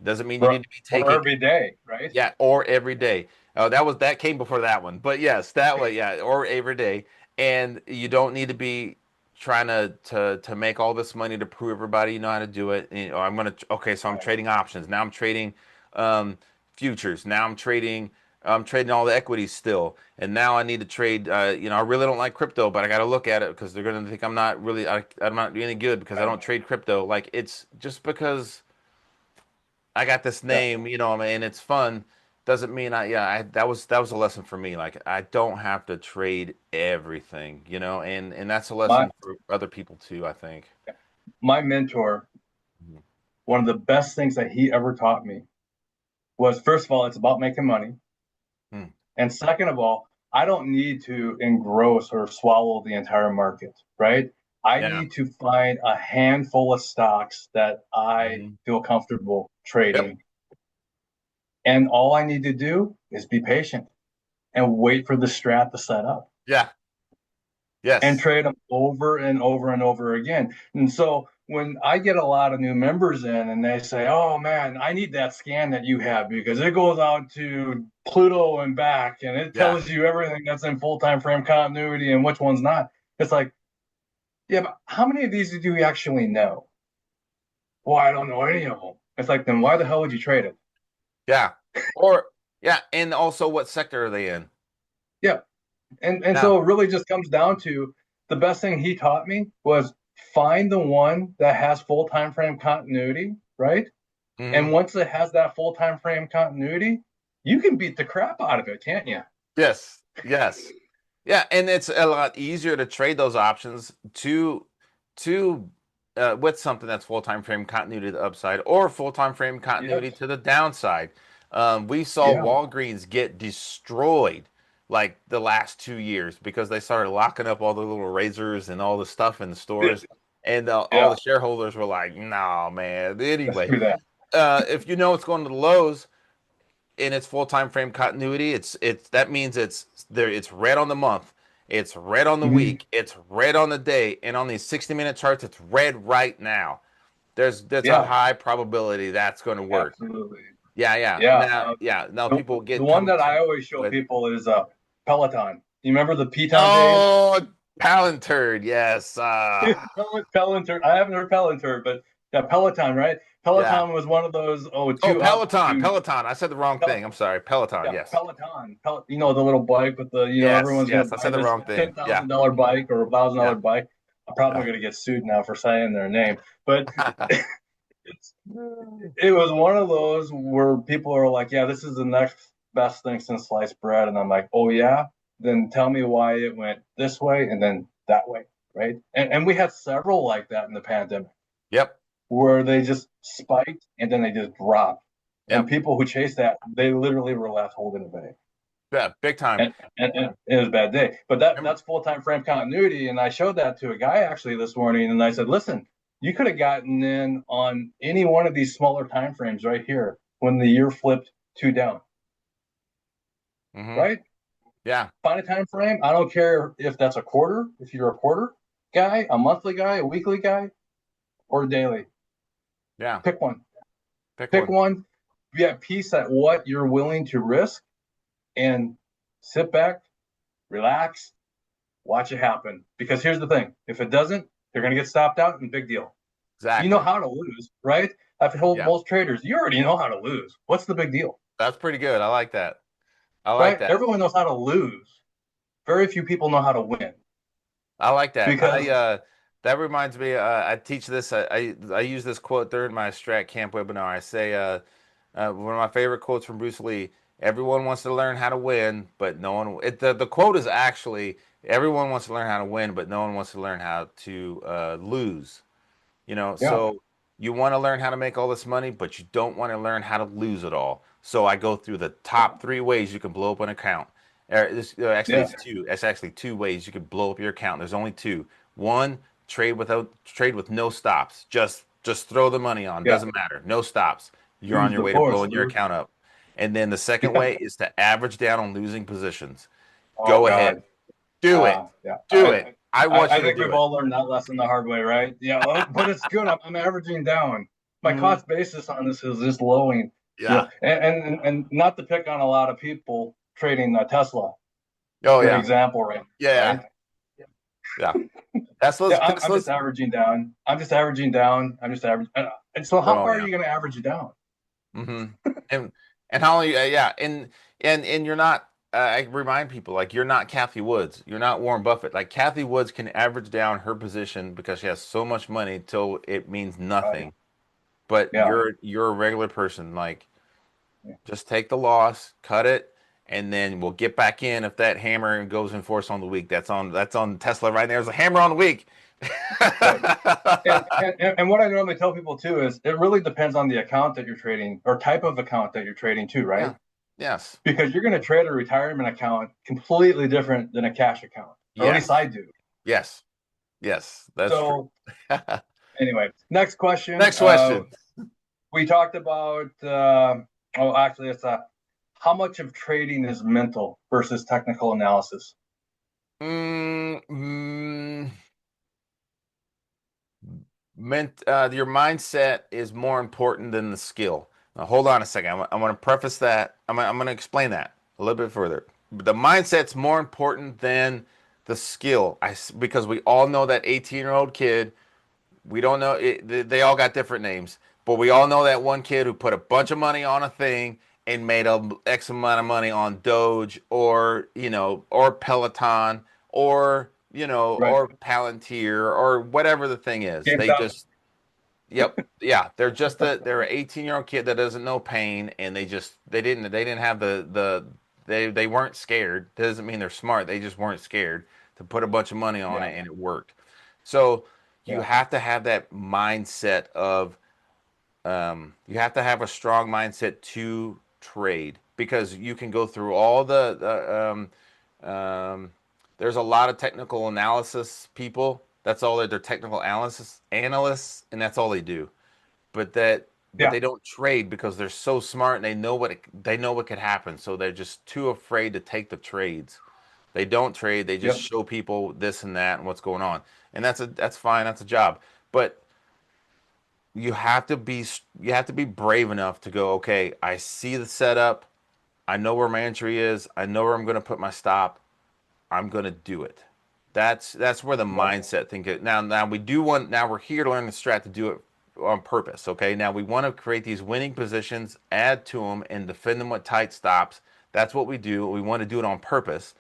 Doesn't mean you need to be For taking, every day, right? yeah, or every day. That came before that one, but yes, that way, yeah, or every day. And you don't need to be trying to make all this money to prove everybody you know how to do it. Okay, so I'm Right. trading options now. I'm trading um, futures. Now I'm trading all the equities still, and now I need to trade. I really don't like crypto, but I got to look at it because they're gonna think I'm not any good because I Right. don't trade crypto. Like it's just because I got this Yeah. name, and it's fun. Doesn't mean that was a lesson for me. Like I don't have to trade everything, and that's a My lesson for other people too, I think. my mentor, Mhm. one of the best things that he ever taught me was first of all, it's about making money. Hmm. And second of all, I don't need to engross or swallow the entire market, right? I Yeah. need to find a handful of stocks that I Hmm. feel comfortable Yep. trading. And all I need to do is be patient and wait for the strat to set up Yeah. and Yes. trade them over and over and over again. And so when I get a lot of new members in and they say, "Oh man, I need that scan that you have because it goes out to Pluto and back and it Yeah. tells you everything that's in full time frame continuity and which one's not." It's like, yeah, but how many of these do you actually know? Well, I don't know any of them. It's like, then why the hell would you trade it? Yeah. Or yeah, and also what sector are they in? Yeah. And Yeah. so it really just comes down to the best thing he taught me was find the one that has full time frame continuity, right? And Hmm. once it has that full time frame continuity, you can beat the crap out of it, can't you? Yes. Yes. Yeah, and it's a lot easier to trade those options to with something that's full time frame continuity to the upside or full time frame continuity Yes. to the downside. We saw Yeah. Walgreens get destroyed. like the last 2 years because they started locking up all the little razors and all the stuff in the stores, and all Yeah, the shareholders were like, "No, man." let's Anyway, do that. if you know it's going to the Lowe's in its full time frame continuity, it's that means it's there. It's red on the month, it's red on the Mhm. week, it's red on the day, and on these 60-minute charts, it's red right now. There's a Yeah, high probability that's going to work. absolutely. Yeah, yeah. Yeah. Now The, people the get one come that I to always show with, people is Peloton. You remember the Peloton days? oh, Palantir, yes. Peloton. I haven't heard Peloton, but yeah, Peloton, right? Yeah. Peloton was one of those, Oh, two up, two. Peloton. I said the wrong Pel- thing. I'm sorry. Peloton, yeah, yes. Peloton. You know, the little bike with the, Yes, everyone's going yes. to I buy said the this wrong ten thing. Yeah, thousand dollar bike or $1,000 yeah, bike. I'm probably yeah. going to get sued now for saying their name, but it's, it was one of those where people are like, yeah, this is the next best thing since sliced bread. And I'm like, oh, yeah? Then tell me why it went this way and then that way, right? And we had several like that in the pandemic Yep, where they just spiked and then they just dropped. And yep. people who chased that, they literally were left holding the bag. Yeah, big time. And it was a bad day. But Remember- that's full time frame continuity. And I showed that to a guy actually this morning, and I said, listen, you could have gotten in on any one of these smaller time frames right here when the year flipped two down, Mhm. right? Yeah, Find a time frame. I don't care if that's a quarter, if you're a quarter guy, a monthly guy, a weekly guy, or a daily. yeah. Pick one. Pick Pick one. one. Be at peace at what you're willing to risk and sit back, relax, watch it happen. Because here's the thing: if it doesn't, they're going to get stopped out, and big deal. You know Exactly. how to lose, right? I've told Yeah, most traders, you already know how to lose. What's the big deal, that's pretty good. I like that. I like right? that. Everyone knows how to lose. Very few people know how to win I like that. because That reminds me. I teach this. I use this quote during my Strat Camp webinar. I say one of my favorite quotes from Bruce Lee. Everyone wants to learn how to win, but no one. The quote is actually everyone wants to learn how to win, but no one wants to learn how to lose. yeah, So you want to learn how to make all this money, but you don't want to learn how to lose it all. So I go through the top three ways you can blow up an account. Actually, yeah, it's two. It's actually two ways you can blow up your account. There's only two. One, trade with no stops. Just throw the money on. yeah. Doesn't matter. No stops. You're on Use your the way to force, blowing your dude. account up. And then the second Yeah. way is to average down on losing positions. Oh Go ahead. God. Do it. Yeah. Do it. I want I you to think do we've it. all learned that lesson the hard way, right? Yeah, but it's good. I'm averaging down. My Mhm. cost basis on this is just lowing. Yeah. And not to pick on a lot of people trading Tesla. Oh Good yeah. example, right? Yeah. Right. Yeah. Yeah. Yeah, Tesla's I'm just Tesla's averaging down. I'm just averaging down. I'm just averaging. And so, how oh far are yeah. you going to average it down? hmm And how yeah, and you're not. I remind people like you're not Kathy Woods. You're not Warren Buffett. Like Kathy Woods can average down her position because she has so much money till it means Right. nothing. But Yeah. you're a regular person. Like just take the loss, cut it, and then we'll get back in if that hammer goes in force on the week. That's on Tesla right there. There's a hammer on the week. Right. And what I normally tell people too is it really depends on the account that you're trading or type of account that you're trading too, right? Yeah. Yes. Because you're going to trade a retirement account completely different than a cash account, or at least Yes. I do. Yes. Yes. That's true. So anyway, next question. Next question. We talked about. Oh, actually, it's how much of trading is mental versus technical analysis. Mm, mm, your mindset is more important than the skill. Now, hold on a second. I'm going to preface that. I'm going to explain that a little bit further. The mindset's more important than the skill. Because we all know that 18-year-old kid. We don't know. They all got different names, but we all know that one kid who put a bunch of money on a thing and made a X amount of money on Doge or or Peloton or Right. or Palantir or whatever the thing is. They GameStop. just Yep. Yeah, they're an 18-year-old kid that doesn't know pain and they didn't have they weren't scared. Doesn't mean they're smart. They just weren't scared to put a bunch of money on Yeah. it and it worked. So you Yeah. have to have that mindset of you have to have a strong mindset to trade because you can go through all Um, there's a lot of technical analysis people. That's all they're technical analysts, and that's all they do. But Yeah. they don't trade because they're so smart and they know what could happen. So they're just too afraid to take the trades. They don't trade. They just Yep. show people this and that and what's going on, and that's fine. That's a job. But you have to be you have to be brave enough to go. Okay, I see the setup. I know where my entry is. I know where I'm going to put my stop. I'm going to do it. That's where the Yep. mindset thing is. Now we do want. Now we're here to learn the strat to do it on purpose. Okay. Now we want to create these winning positions, add to them, and defend them with tight stops. That's what we do. We want to do it on purpose.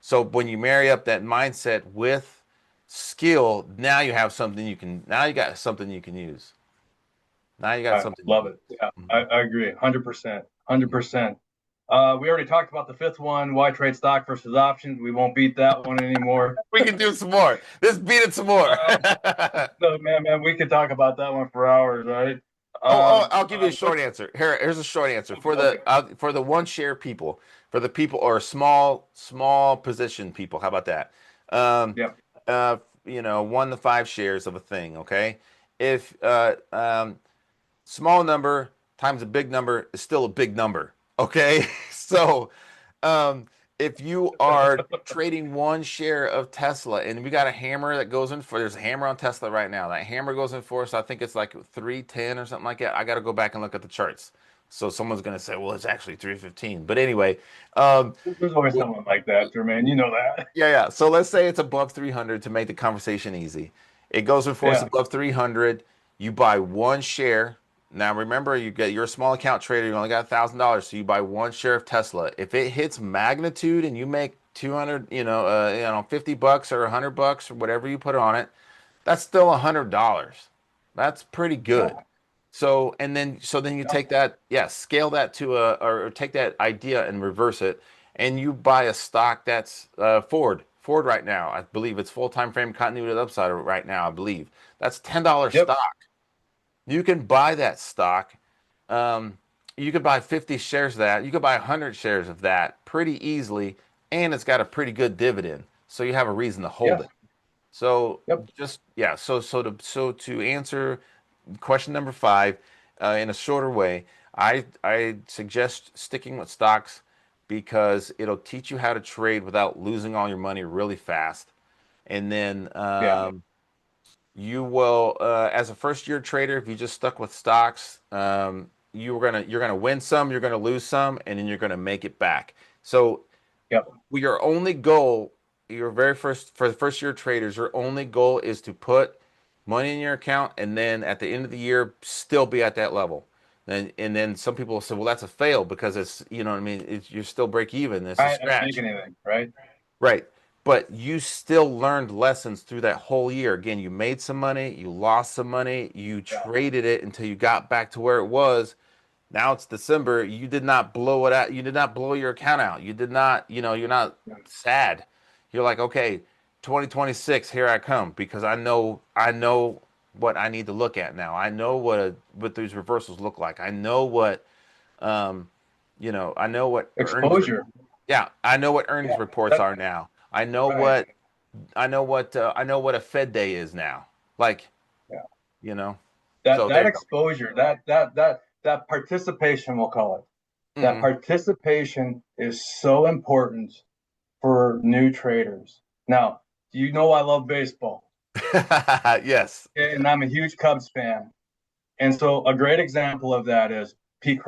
So when you marry up that mindset with skill, now you have something you can. Now you got something you can use. Now you got I something you love can it. use. Yeah, Mhm. I agree. 100%. 100%. We already talked about the fifth one, why trade stock versus options. We won't beat that one anymore. We can do some more. Let's beat it some more. Um, no, man, we could talk about that one for hours, right? I'll give you a short Let's, answer. Here's a short answer okay, okay. for the one share people, for the people or small position people. How about that? Um, Yep. you know, 1 to 5 shares of a thing. Okay, if small number times a big number is still a big number. Okay, so um, if you are trading 1 share of Tesla, and we got a hammer that goes in for, there's a hammer on Tesla right now. That hammer goes in for us. I think it's like 310 or something like that. I got to go back and look at the charts. So someone's gonna say, well, it's actually 315. But anyway, um, There's always someone like that, Jermaine. You know that. yeah. So let's say it's above 300 to make the conversation easy. It goes in force Yeah. above 300. You buy 1 share. Now remember, you're a small account trader. You only got $1,000, so you buy 1 share of Tesla. If it hits magnitude and you make 200, $50 or $100 or whatever you put on it, that's still $100. That's pretty good. Yeah. So then you Yep. take that, yeah, scale that to or take that idea and reverse it, and you buy a stock that's Ford right now. I believe it's full time frame continuity of upside right now. I believe that's $10 Yep. stock. You can buy that stock. Um, you could buy 50 shares of that. You could buy 100 shares of that pretty easily, and it's got a pretty good dividend. So you have a reason to hold Yes. it. So Yep. just yeah. So to answer question number 5 in a shorter way, I suggest sticking with stocks because it'll teach you how to trade without losing all your money really fast, and then Yeah. you will as a first year trader, if you just stuck with stocks, you're gonna win some, you're gonna lose some, and then you're gonna make it back. So Yep. your only goal, your very first for the first year traders, your only goal is to put money in your account, and then at the end of the year, still be at that level. And then some people say, well, that's a fail because it's you know what I mean. You're still break even. It's a I didn't make scratch, anything, right? right? But you still learned lessons through that whole year. Again, you made some money, you lost some money, you Yeah. traded it until you got back to where it was. Now it's December. You did not blow it out. You did not blow your account out. You did not, you're not Yeah. sad. You're like, okay, 2026, here I come because I know what I need to look at now. I know what these reversals look like. I know um, I know what Exposure. yeah, I know what earnings Yeah. reports That, are now. right. I know what a Fed day is now. Like, Yeah. you know. That So there that you go. exposure, that participation, we'll call it. That Hmm. participation is so important for new traders. Now, you know I love baseball, Yes. and I'm a huge Cubs fan. And so a great example of that is Pete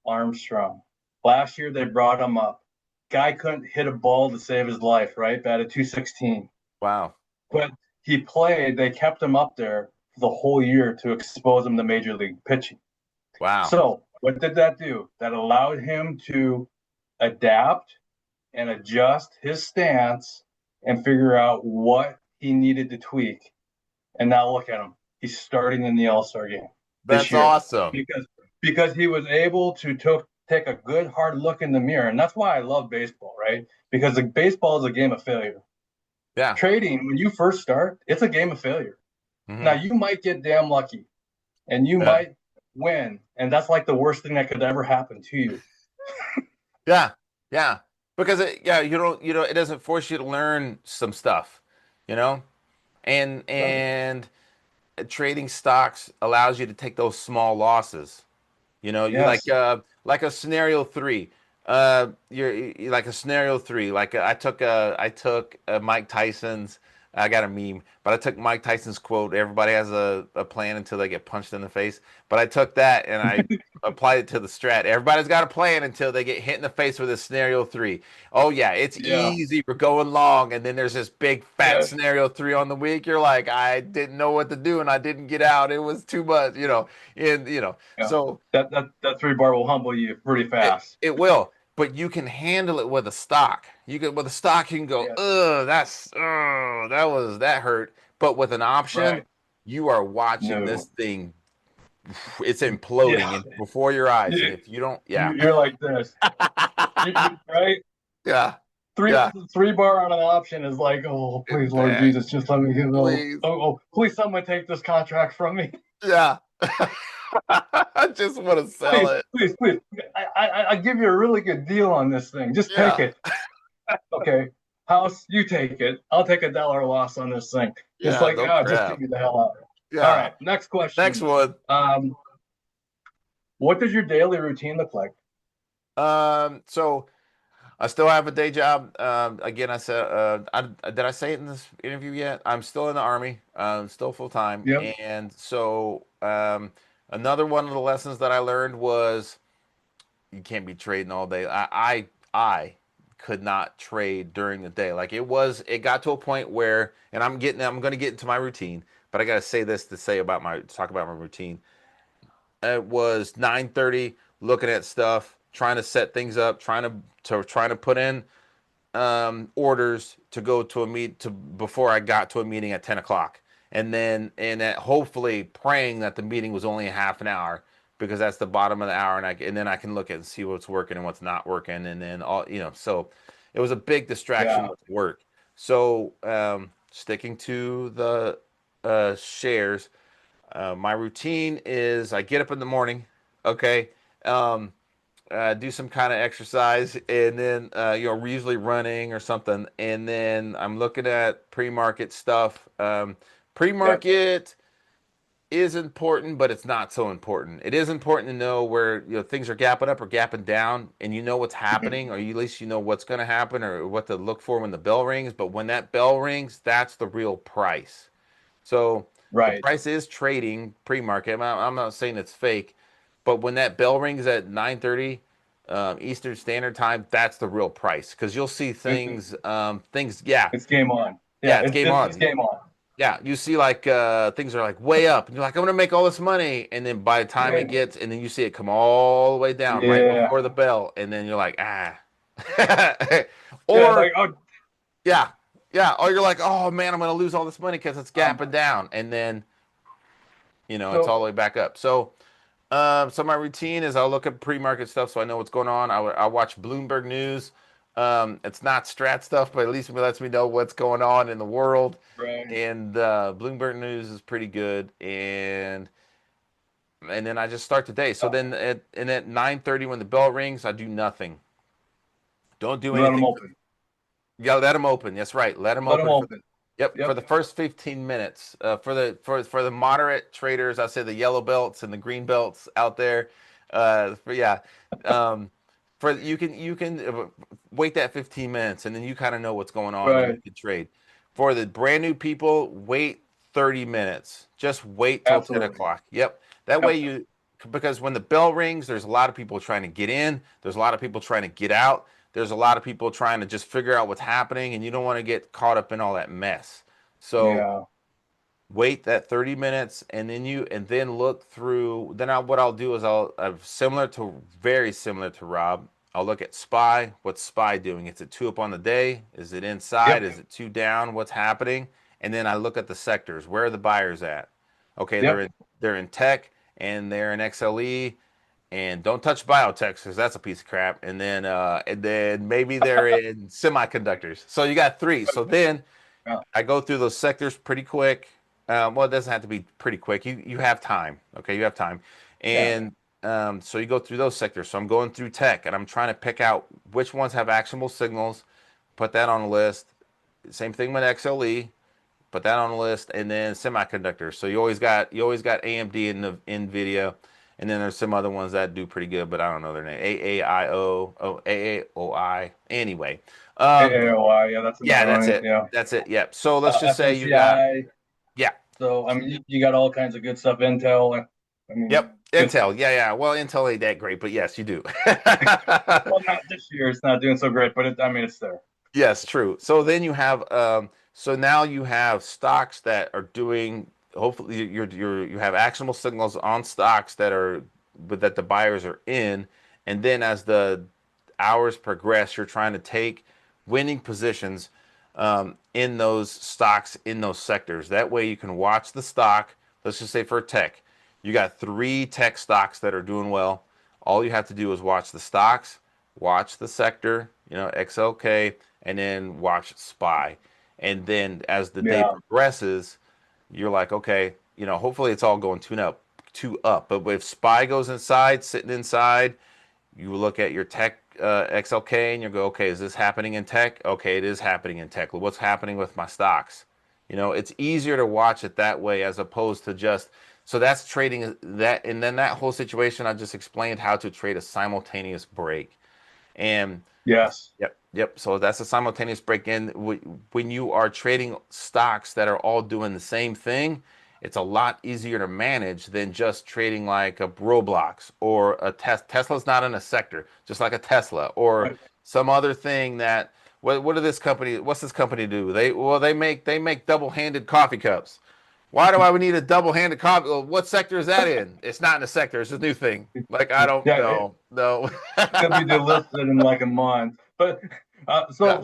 Armstrong. Last year they brought him up. Guy couldn't hit a ball to save his life, right? Batted 216. Wow. But he played, they kept him up there for the whole year to expose him to major league pitching. Wow. So what did that do? That allowed him to adapt and adjust his stance and figure out what he needed to tweak. And now look at him. He's starting in the All-Star game this That's year awesome. because because he was able to take a good hard look in the mirror. And that's why I love baseball, right? Because the baseball is a game of failure. Yeah. Trading, when you first start, it's a game of failure. Now Hmm. you might get damn lucky and you Yeah. might win. And that's like the worst thing that could ever happen to you. Yeah. Yeah. because it doesn't force you to learn some stuff, you know, Right. and trading stocks allows you to take those small losses. You know, you Yes. like a scenario three. You're like a scenario three. Like I took Mike Tyson's. I got a meme, but I took Mike Tyson's quote. Everybody has a plan until they get punched in the face. But I took that and I applied it to the strat. Everybody's got a plan until they get hit in the face with a scenario three. Oh yeah, it's Yeah. easy. We're going long, and then there's this big fat Yeah. scenario three on the week. You're like, I didn't know what to do, and I didn't get out. It was too much, and Yeah. so. That three bar will humble you pretty It fast. it will, but you can handle it with a stock. You can with a stock you can go, Yes. that hurt. But with an option, Right. you are watching this No. thing. It's imploding Yeah. and before your eyes. And You, if you don't, yeah, you're like this. Right? yeah, Three yeah, three bar on an option is like, oh, it's please, Lord bad. Jesus, just let me get Please, please, someone take this contract from me. yeah. I just want to sell Please, it. please, please. I give you a really good deal on this thing. Just take Yeah, it. Okay. House, you take it. I'll take $1 loss on this thing. It's yeah. like, No just get crap. me the hell out of here. All Yeah. right. Next Next question. one. Um, what does your daily routine look like? So I still have a day job. Again, I said, did I say it in this interview yet? I'm still in the Army, still full time. Yep. And so, another one of the lessons that I learned was you can't be trading all day. I could not trade during the day. Like it got to a point where, and I'm going to get into my routine, but I got to say this to talk about my routine. It was 9:30, looking at stuff, trying to set things up, trying to put in orders to go to a meet to before I got to a meeting at 10 o'clock, and that hopefully praying that the meeting was only a half an hour because that's the bottom of the hour, and then I can look at and see what's working and what's not working, and then so it was a big distraction Yeah. with work. So sticking to the shares, my routine is I get up in the morning, okay. Um, do some kind of exercise, and then we're usually running or something, and then I'm looking at pre-market stuff. Yep. Pre-market is important, but it's not so important. It is important to know where things are gapping up or gapping down, and you know what's happening, or at least you know what's going to happen or what to look for when the bell rings. But when that bell rings, that's the real price. So the Right. price is trading pre-market. I'm not saying it's fake, but when that bell rings at 9:30 Eastern Standard Time, that's the real price because you'll see It, things. Yeah, it's game on. Yeah. yeah, it's game It's on. game on. Yeah, you see like things are like way up, and you're like, I'm gonna make all this money, and then by the time it Right. gets, and then you see it come all the way down right Yeah. before the bell, and then you're like, ah, Yeah. It's or like, oh, yeah, yeah, or you're like, oh man, I'm gonna lose all this money because it's um, gapping down, and then it's all so the way back up. So my routine is I'll look at pre-market stuff so I know what's going on. I watch Bloomberg News. It's not Strat stuff, but at least it lets me know what's going on in the world. right. And Bloomberg News is pretty good. And then I just start the day. So Uh, then at 9:30 when the bell rings, I do nothing. Don't do let them anything. open. Yeah, let them open. That's right. Let them Let them open for open. Yep, for Yep. the first 15 minutes. For the moderate traders, I say the yellow belts and the green belts out there. Yeah, um, for you can wait that 15 minutes and then you kind of know what's going on and you Right. can trade. For the brand new people, wait 30 minutes. Just wait till 10 Absolutely. o'clock. Yep. That way Yep. because when the bell rings, there's a lot of people trying to get in. There's a lot of people trying to get out. There's a lot of people trying to just figure out what's happening, and you don't want to get caught up in all that mess. So Yeah. wait that 30 minutes, and then look through. What I'll do is very similar to Rob. I'll look at SPY. What's SPY doing? Is it two up on the day? Is it inside? Yep. Is it two down? What's happening? And then I look at the sectors. Where are the buyers at? Okay, Yep. they're in tech and they're in XLE, and don't touch biotech because that's a piece of crap. And then maybe they're in semiconductors. So you got three. So then Yeah. I go through those sectors pretty quick. Well, it doesn't have to be pretty quick. You have time. Okay, you have time, Yeah. and So you go through those sectors. So I'm going through tech and I'm trying to pick out which ones have actionable signals, put that on the list. Same thing with XLE, put that on the list, and then semiconductors. So you always got AMD and the Nvidia, and then there's some other ones that do pretty good, but I don't know their name. AAOI. Anyway, um, AAOI, yeah, that's yeah, another that's one. it. Yeah. That's it. Yep. So let's just say you got SMCI. yeah. So I mean, you got all kinds of good stuff. Intel. I mean, Yep. good stuff. Intel. Yeah, yeah. Well, Intel ain't that great, but yes, you do. Well, not this year. It's not doing so great, but I mean, it's there. Yes, true. So then you have so now you have stocks that are doing hopefully you have actionable signals on stocks that are but that the buyers are in, and then as the hours progress, you're trying to take winning positions in those stocks in those sectors. That way you can watch the stock. Let's just say for tech, you got three tech stocks that are doing well. All you have to do is watch the stocks, watch the sector, XLK, and then watch SPY. And then as the day Yeah. progresses, you're like, okay, hopefully it's all going two up. But if SPY goes inside, sitting inside, you look at your tech XLK and you go, okay, is this happening in tech? Okay, it is happening in tech. What's happening with my stocks? It's easier to watch it that way as opposed to just so that's trading that, and then that whole situation I just explained how to trade a simultaneous break. And Yes. yep, yep. So that's a simultaneous break in. When you are trading stocks that are all doing the same thing, it's a lot easier to manage than just trading like a Roblox or a Tesla's not in a sector, just like a Tesla or Right. some other thing that. What do this company? What's this company do? They make double-handed coffee cups. Why do I need a double-handed coffee? Well, what sector is that in? It's not in a sector. It's a new thing. Like I don't Yeah, know. No. it'll be delisted in like a month. But Yeah.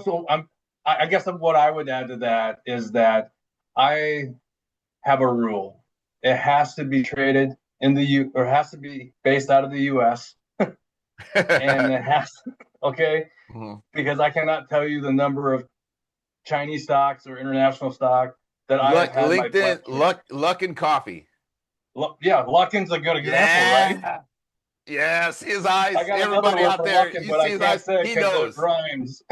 I guess what I would add to that is that I have a rule. It has to be traded in the U, or it has to be based out of the U.S. and it has okay, Mhm. because I cannot tell you the number of Chinese stocks or international stock that I have Luck, had my LinkedIn, butt kicked. luck and coffee. Yeah, Luckin's a good example, right? Yeah. Yeah. See his I eyes. got another Everybody word out for there, Luckin, you but see I his can't eyes. say it He because it knows. rhymes.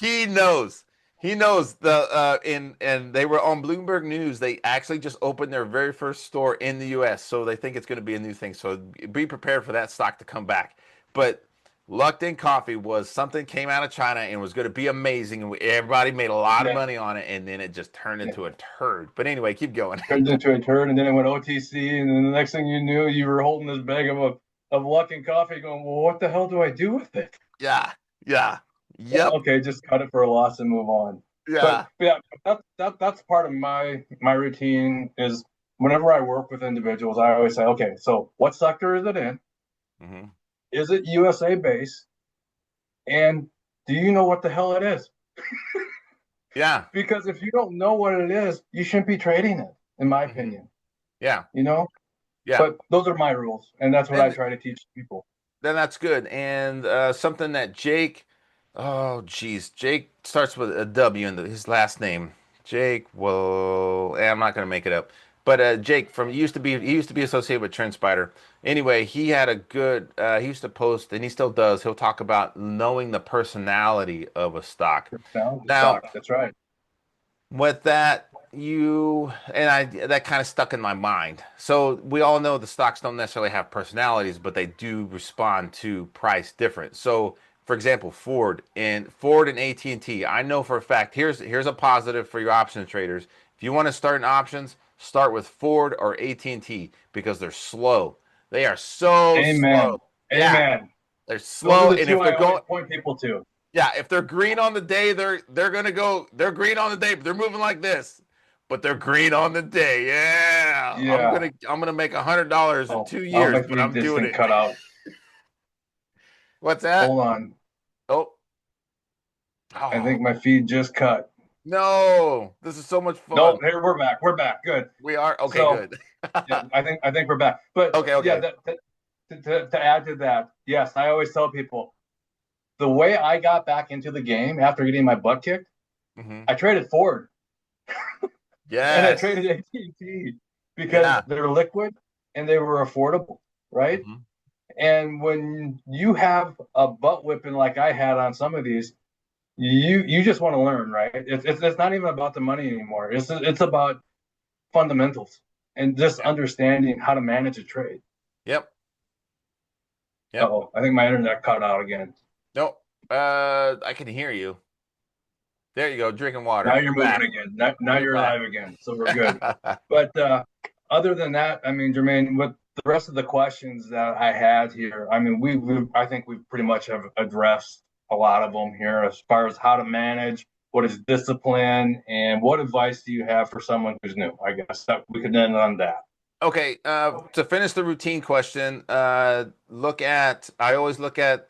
He knows. He knows the in and they were on Bloomberg News. They actually just opened their very first store in the US. So they think it's going to be a new thing. So be prepared for that stock to come back. But Luckin Coffee was something came out of China and was going to be amazing and everybody made a lot of Yeah, money on it and then it just turned yeah. into a turd. But anyway, keep going. Turned into a turd, and then it went OTC, and then the next thing you knew, you were holding this bag of Luckin coffee, going, "Well, what the hell do I do with it?" Yeah. Yeah. Well, Yep. okay, just cut it for a loss and move on. But Yeah. yeah, that's part of my routine is whenever I work with individuals, I always say, okay, so what sector is it in? Hmm. Is it USA based? And do you know what the hell it is? Yeah. Because if you don't know what it is, you shouldn't be trading it, in my Hmm. opinion. Yeah. You know, Yeah. but those are my rules, and that's what I And try to teach people. then that's good. And something that Jake, oh geez, Jake starts with a W in his last name. Jake. Well, I'm not gonna make it up. But Jake from he used to be associated with Trend Spider. Anyway, he had a good. He used to post, and he still does. He'll talk about knowing the personality of a stock. Now, the Now, stock. That's right. with that, you and I that kind of stuck in my mind. So we all know the stocks don't necessarily have personalities, but they do respond to price different. So, for example, Ford and AT&T, I know for a fact. Here's a positive for your option traders. If you want to start in options, start with Ford or AT&T because they're slow. They are so slow. Amen. Yeah, Amen. they're Those are slow, the and if two they're I always going point people to. yeah, if they're green on the day, they're gonna go. They're green on the day, but they're moving like this. But they're green on the day. Yeah, I'm Yeah. gonna I'm gonna make $100 in Oh, two I'll years, make but me I'm this doing thing it. cut out. What's that? Hold on. Oh, I oh think my feed just cut. no! This is so much No, fun. here we're back. We're back. Good. We are okay. So Good. yeah, I think we're back. But Okay. yeah, Okay. to add to that, yes, I always tell people the way I got back into the game after getting my butt kicked, Hmm. I traded Ford and I Yes. traded AT&T because Yeah. they're liquid and they were affordable, right? Hmm. And when you have a butt whipping like I had on some of these, you just want to learn, right? It's not even about the money anymore. It's about fundamentals and just Yep. understanding how to manage a trade. Yep. Yep. Oh, I think my internet cut out again. No. I can hear you. There you go, drinking Now water. you're You're moving back. again. Now You're you're back. live again, so we're good. But other than that, I mean, Jermaine, with the rest of the questions that I had here, I mean, I think we pretty much have addressed a lot of them here as far as how to manage, what is discipline, and what advice do you have for someone who's new? I guess that we could end on that. Okay, to finish the routine question, I always look at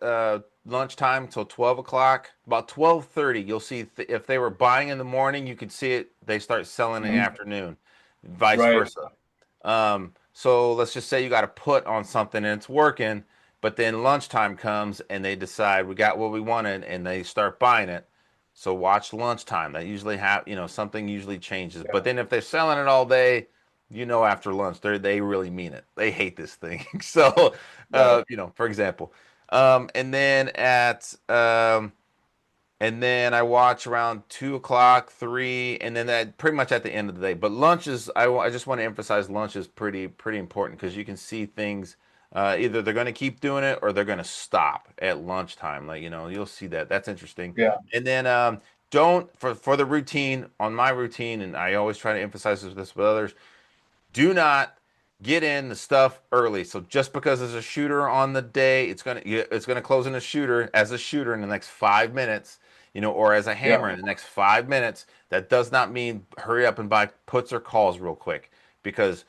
lunchtime till 12 o'clock. About 12:30, you'll see if they were buying in the morning, you could see it, they start selling in the Mhm. afternoon, vice Right. versa. So let's just say you got a put on something and it's working, but then lunchtime comes and they decide we got what we wanted and they start buying it. So watch lunchtime. That usually something usually changes. But Yeah. then if they're selling it all day, after lunch they really mean it. They hate this thing. So Right. for example, and then at and then I watch around 2 o'clock, three, and then that pretty much at the end of the day. But lunch is I just want to emphasize lunch is pretty important because you can see things. Either they're going to keep doing it or they're going to stop at lunchtime. Like you'll see that. That's interesting. Yeah. And then don't for the routine on my routine, and I always try to emphasize this with others. Do not get in the stuff early. So just because there's a shooter on the day, it's gonna close in a shooter as a shooter in the next 5 minutes, or as a Yeah. hammer in the next 5 minutes. That does not mean hurry up and buy puts or calls real quick because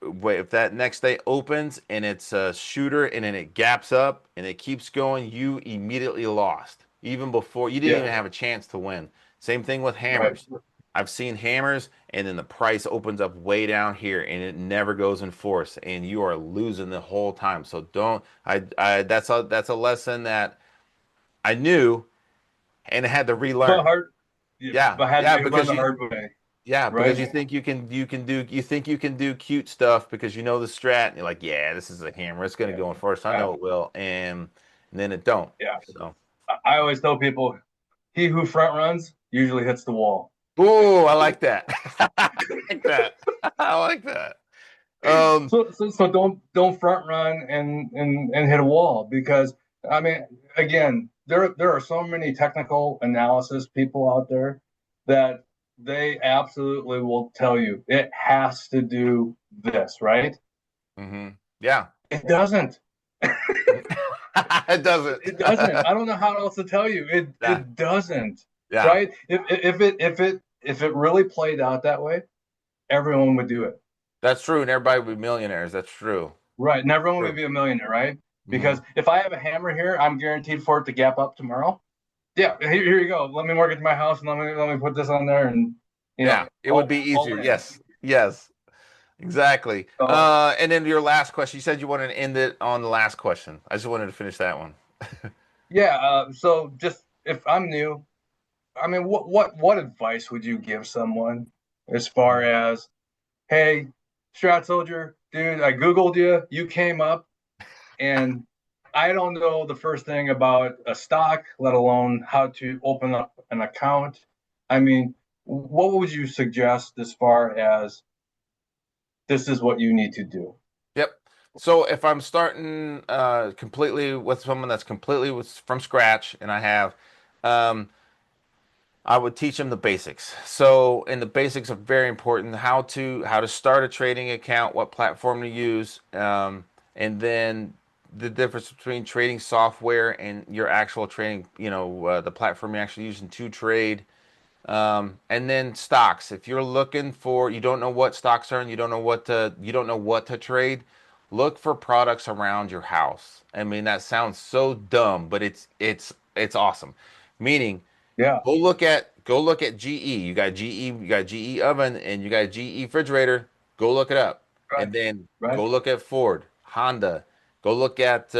if that next day opens and it's a shooter and then it gaps up and it keeps going, you immediately lost even before you didn't Yeah. even have a chance to win. Same thing with Right. hammers. I've seen hammers and then the price opens up way down here and it never goes in force and you are losing the whole time. So don't I that's a lesson that I knew and I had to But relearn. hard. Yeah, Yeah. but had Yeah, to learn because the hard way, because right? you think you can do cute stuff because you know the strat and you're like, yeah, this is a hammer. It's gonna Yeah. go in first. I Uh, know it will, and then it don't. yeah. So, I always tell people, he who front runs usually hits the wall. oh, I like that. I like that. I like that. Um, So don't front run and hit a wall because I mean again there are so many technical analysis people out there that they absolutely will tell you it has to do this, right? yeah, It doesn't. it doesn't. It doesn't. I don't know how else to tell you. It Yeah, it doesn't. yeah, Right? If it really played out that way, everyone would do it. that's true. And everybody would be millionaires. That's true. Right. And everyone would True. be a millionaire, right? Hmm. Because if I have a hammer here, I'm guaranteed for it to gap up tomorrow. Yeah, here you go. Let me work at my house and let me put this on there and Yeah, it would be all easier. in. Yes, yes, exactly. So And then your last question. You said you wanted to end it on the last question. I just wanted to finish that one. yeah, so just if I'm new, I mean what advice would you give someone as far as, hey, Strat Soldier, dude, I Googled you, you came up, and I don't know the first thing about a stock, let alone how to open up an account. I mean, what would you suggest as far as this is what you need to do? Yep. So if I'm starting completely with someone that's completely from scratch, and um, I would teach them the basics. So, and the basics are very important: how to start a trading account, what platform to use, and then the difference between trading software and your actual trading. The platform you're actually using to trade. And then stocks. If you're looking for, you don't know what stocks are, and you don't know what to trade, look for products around your house. I mean, that sounds so dumb, but it's awesome. Meaning, Yeah, go look at GE. You got GE oven, and you got GE refrigerator. Go look it up, right, and then right. go look at Ford, Honda. Go look at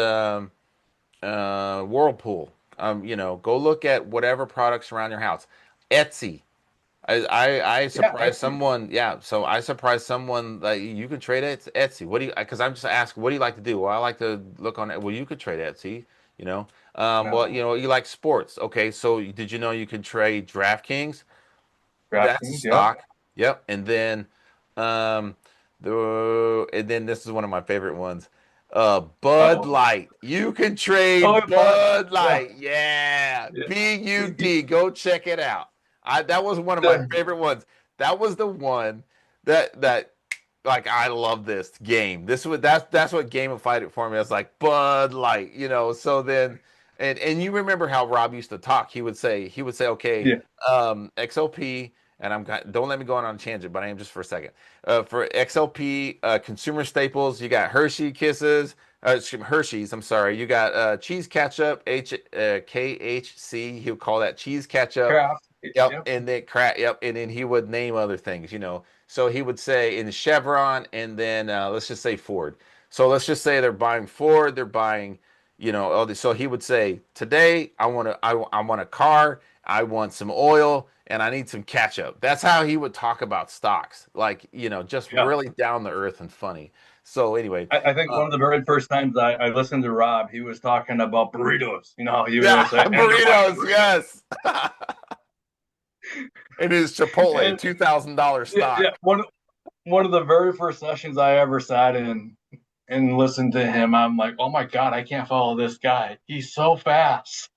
Whirlpool. Go look at whatever products around your house. Etsy. I Yeah, surprised someone. Yeah, so I surprised someone like you can trade at Etsy. What do you? Because I'm just asking, what do you like to do? Well, I like to look on it. Well, you could trade Etsy. You know, well, no, you like sports. Okay, so did you know you can trade DraftKings? That's a DraftKings. Yep. stock. Yep. And then um this is one of my favorite ones. Bud Uh-oh. Light. You can Oh, trade Bud. Bud Yeah. Light. Yeah. Yeah. BUD. Go check it out. That was one of my The- favorite ones. That was the one that like I love this game. That's what gamified it for me. I was like Bud Light, So then, and you remember how Rob used to talk? He would say, okay, yeah. XLP, and don't let me go on a tangent, but I am just for a second. For XLP, consumer staples, you got Hershey Kisses, Hershey's. I'm sorry, you got cheese ketchup, KHC. He'll call that cheese ketchup. Craft. Yep, Yep. and then crack. Yep, and then he would name other things. So he would say in Chevron, and then let's just say Ford. So let's just say they're buying Ford. They're buying, all this. So he would say, today I want a car. I want some oil, and I need some ketchup. That's how he would talk about stocks, like just Yeah. really down the earth and funny. So anyway, I think uh, one of the very first times I listened to Rob, he was talking about burritos. He would yeah, always say, and they're buying burritos, burritos. yes. It is Chipotle, And $2,000 yeah, yeah. stock. One of the very first sessions I ever sat in and listened to him, I'm like, oh my God, I can't follow this guy. He's so fast,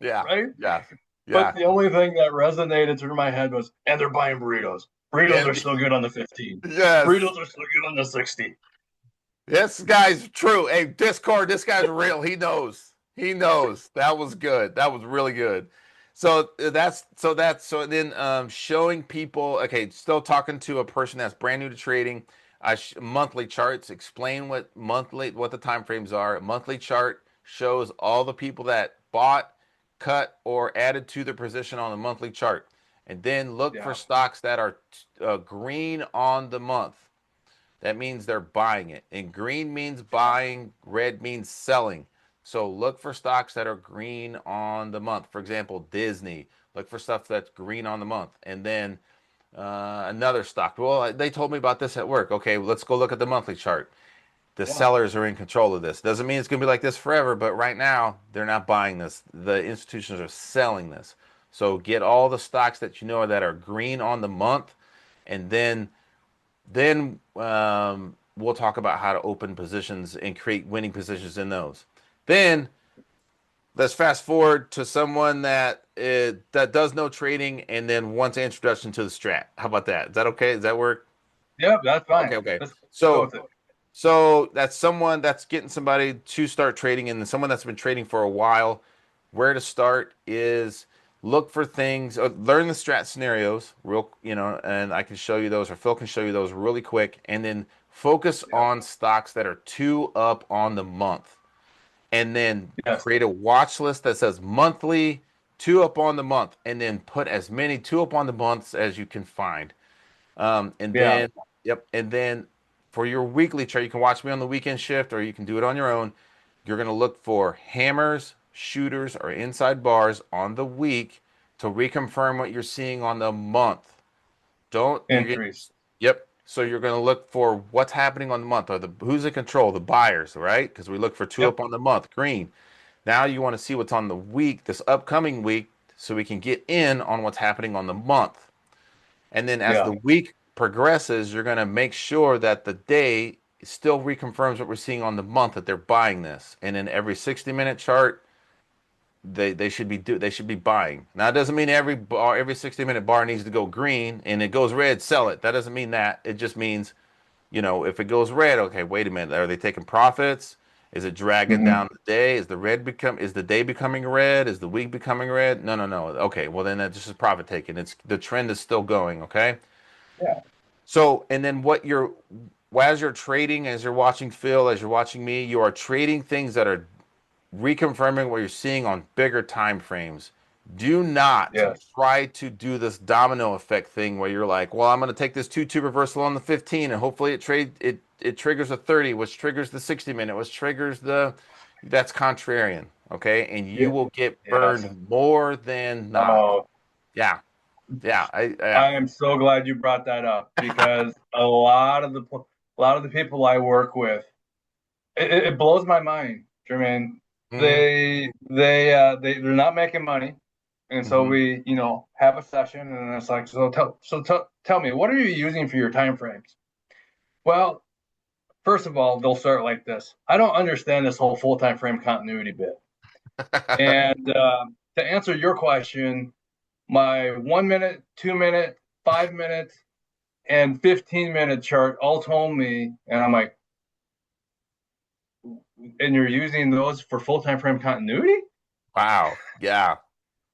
Yeah, right? yeah, But yeah. the only thing that resonated through my head was, and they're buying burritos. Burritos are And still good on the 15. yes, Burritos are still good on the 60. this guy's true. Hey, Discord, this guy's real. He knows. He knows. That was good. That was really good. So then showing people. Okay, still talking to a person that's brand new to trading. Monthly charts explain what the time frames are. Monthly chart shows all the people that bought, cut, or added to their position on the monthly chart, and then look for Yeah, stocks that are green on the month. That means they're buying it. And green means yeah, buying, red means selling. So look for stocks that are green on the month. For example, Disney. Look for stuff that's green on the month. And then another stock. Well, they told me about this at work. Okay, let's go look at the monthly chart. The yeah, sellers are in control of this. Doesn't mean it's going to be like this forever, but right now they're not buying this. The institutions are selling this. So get all the stocks that you know that are green on the month, and then we'll talk about how to open positions and create winning positions in those. Then let's fast forward to someone that does no trading and then wants an introduction to the strat. How about that? Is that okay? Does that work? yeah. That's fine. Okay, okay. Let's go So with it. so that's someone that's getting somebody to start trading, and then someone that's been trading for a while. Where to start is look for things, learn the strat scenarios, and I can show you those, or Phil can show you those really quick, and then focus Yeah. on stocks that are two up on the month, and then Yes. create a watch list that says monthly, two up on the month, and then put as many two up on the months as you can find. And Yeah. then, yep. And then for your weekly chart, you can watch me on the weekend shift or you can do it on your own. You're going to look for hammers, shooters, or inside bars on the week to reconfirm what you're seeing on the month. Don't you're getting, Increase. yep. So you're going to look for what's happening on the month, or who's in control, the buyers, right? Because we look for two Yep. up on the month, green. Now you want to see what's on the week, this upcoming week, so we can get in on what's happening on the month. And then as Yeah. the week progresses, you're going to make sure that the day still reconfirms what we're seeing on the month that they're buying this. And in every 60-minute chart, they should be buying. Now it doesn't mean every 60-minute bar needs to go green and it goes red, sell it. That doesn't mean that. It just means, if it goes red, okay, wait a minute. Are they taking profits? Is it dragging Hmm. down the day? Is the day becoming red? Is the week becoming red? No, no, no. Okay, well then that just is profit taking. It's the trend is still going, okay? Yeah. So, and then as you're trading, as you're watching Phil, as you're watching me, you are trading things that are reconfirming what you're seeing on bigger time frames. Do not Yes. try to do this domino effect thing where you're like, well, I'm going to take this 2-2 reversal on the 15 and hopefully it triggers a 30, which triggers the 60 minute, which triggers that's contrarian, okay? And you Yeah. will get Yes. burned more than not. Oh, Yeah. Yeah, yeah. I am so glad you brought that up because a lot of the people I work with, it blows my mind, Jermaine. Hmm. They're not making money, and so Hmm. we have a session, and it's like, tell me, what are you using for your time frames? Well, first of all, they'll start like this. I don't understand this whole full time frame continuity bit. And to answer your question, my 1 minute, 2 minute, 5 minute, and 15-minute chart all told me, and I'm like, and you're using those for full time frame continuity? Wow. Yeah.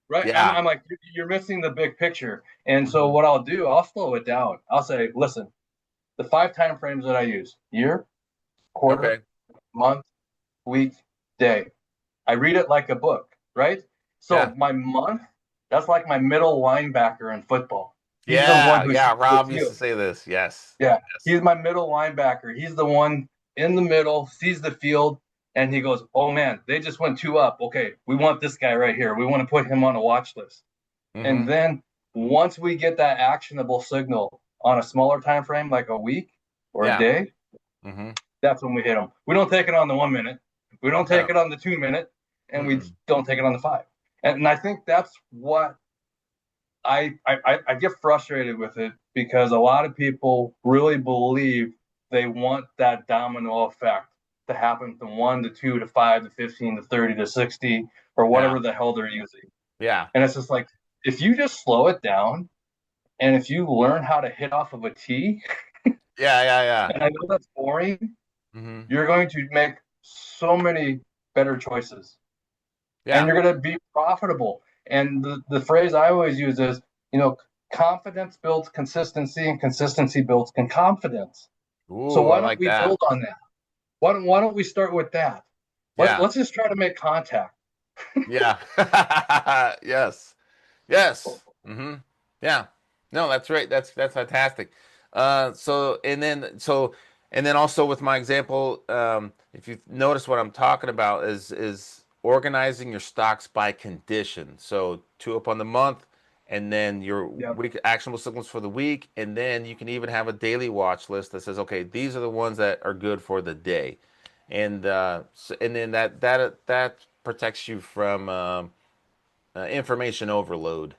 Right. Yeah. I'm like, you're missing the big picture. And so Hmm. what I'll do, I'll slow it down. I'll say, listen, the five time frames that I use: year, quarter, Okay. month, week, day. I read it like a book, right? So Yeah. my month, that's like my middle linebacker in football. He's the one Yeah. who Yeah. sees the Rob used to field. say this. Yes. Yeah, Yes. he's my middle linebacker. He's the one in the middle, sees the field, and he goes, "Oh man, they just went two up. Okay, we want this guy right here. We want to put him on a watch list." And Hmm. then once we get that actionable signal on a smaller time frame, like a week or a Yeah. day, Hmm. that's when we hit them. We don't take it on the 1 minute, we don't take No. it on the 2 minute, and we Mm-mm. don't take it on the five. And I think that's what I get frustrated with it because a lot of people really believe they want that domino effect to happen from 1 to 2 to 5 to 15 to 30 to 60 or Yeah. whatever the hell they're using. Yeah. And it's just like, if you just slow it down and if you learn how to hit off of a tee, Yeah. Yeah. Yeah. and I know that's boring, Hmm. you're going to make so many better choices and Yeah. you're going to be profitable. And the phrase I always use is, you know, confidence builds consistency and consistency builds confidence. So Ooh, I why don't like we that. build on that? Why don't we start with that? Yeah. Let's just try to make contact. Yeah. Yes. Yes. Hmm. Yeah. No, that's right. That's fantastic. And then also with my example, if you notice what I'm talking about is organizing your stocks by condition. So two up on the month, and then your Yep. week actionable signals for the week, and then you can even have a daily watch list that says, okay, these are the ones that are good for the day, and then that protects you from information overload.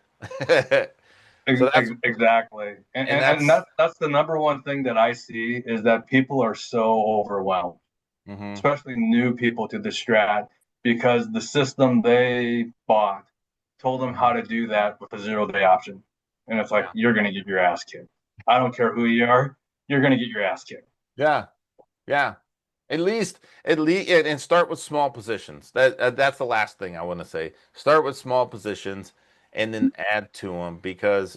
So that's Exactly. And, and and, and that's that's the number one thing that I see is that people are so overwhelmed, hmm especially new people to the strat, because the system they bought told them how hmm to do that with a 0 day option. And it's like, yeah, you're going to get your ass kicked. I don't care who you are, you're going to get your ass kicked. yeah, yeah. At least, and start with small positions. That's the last thing I want to say. Start with small positions, and then add to them because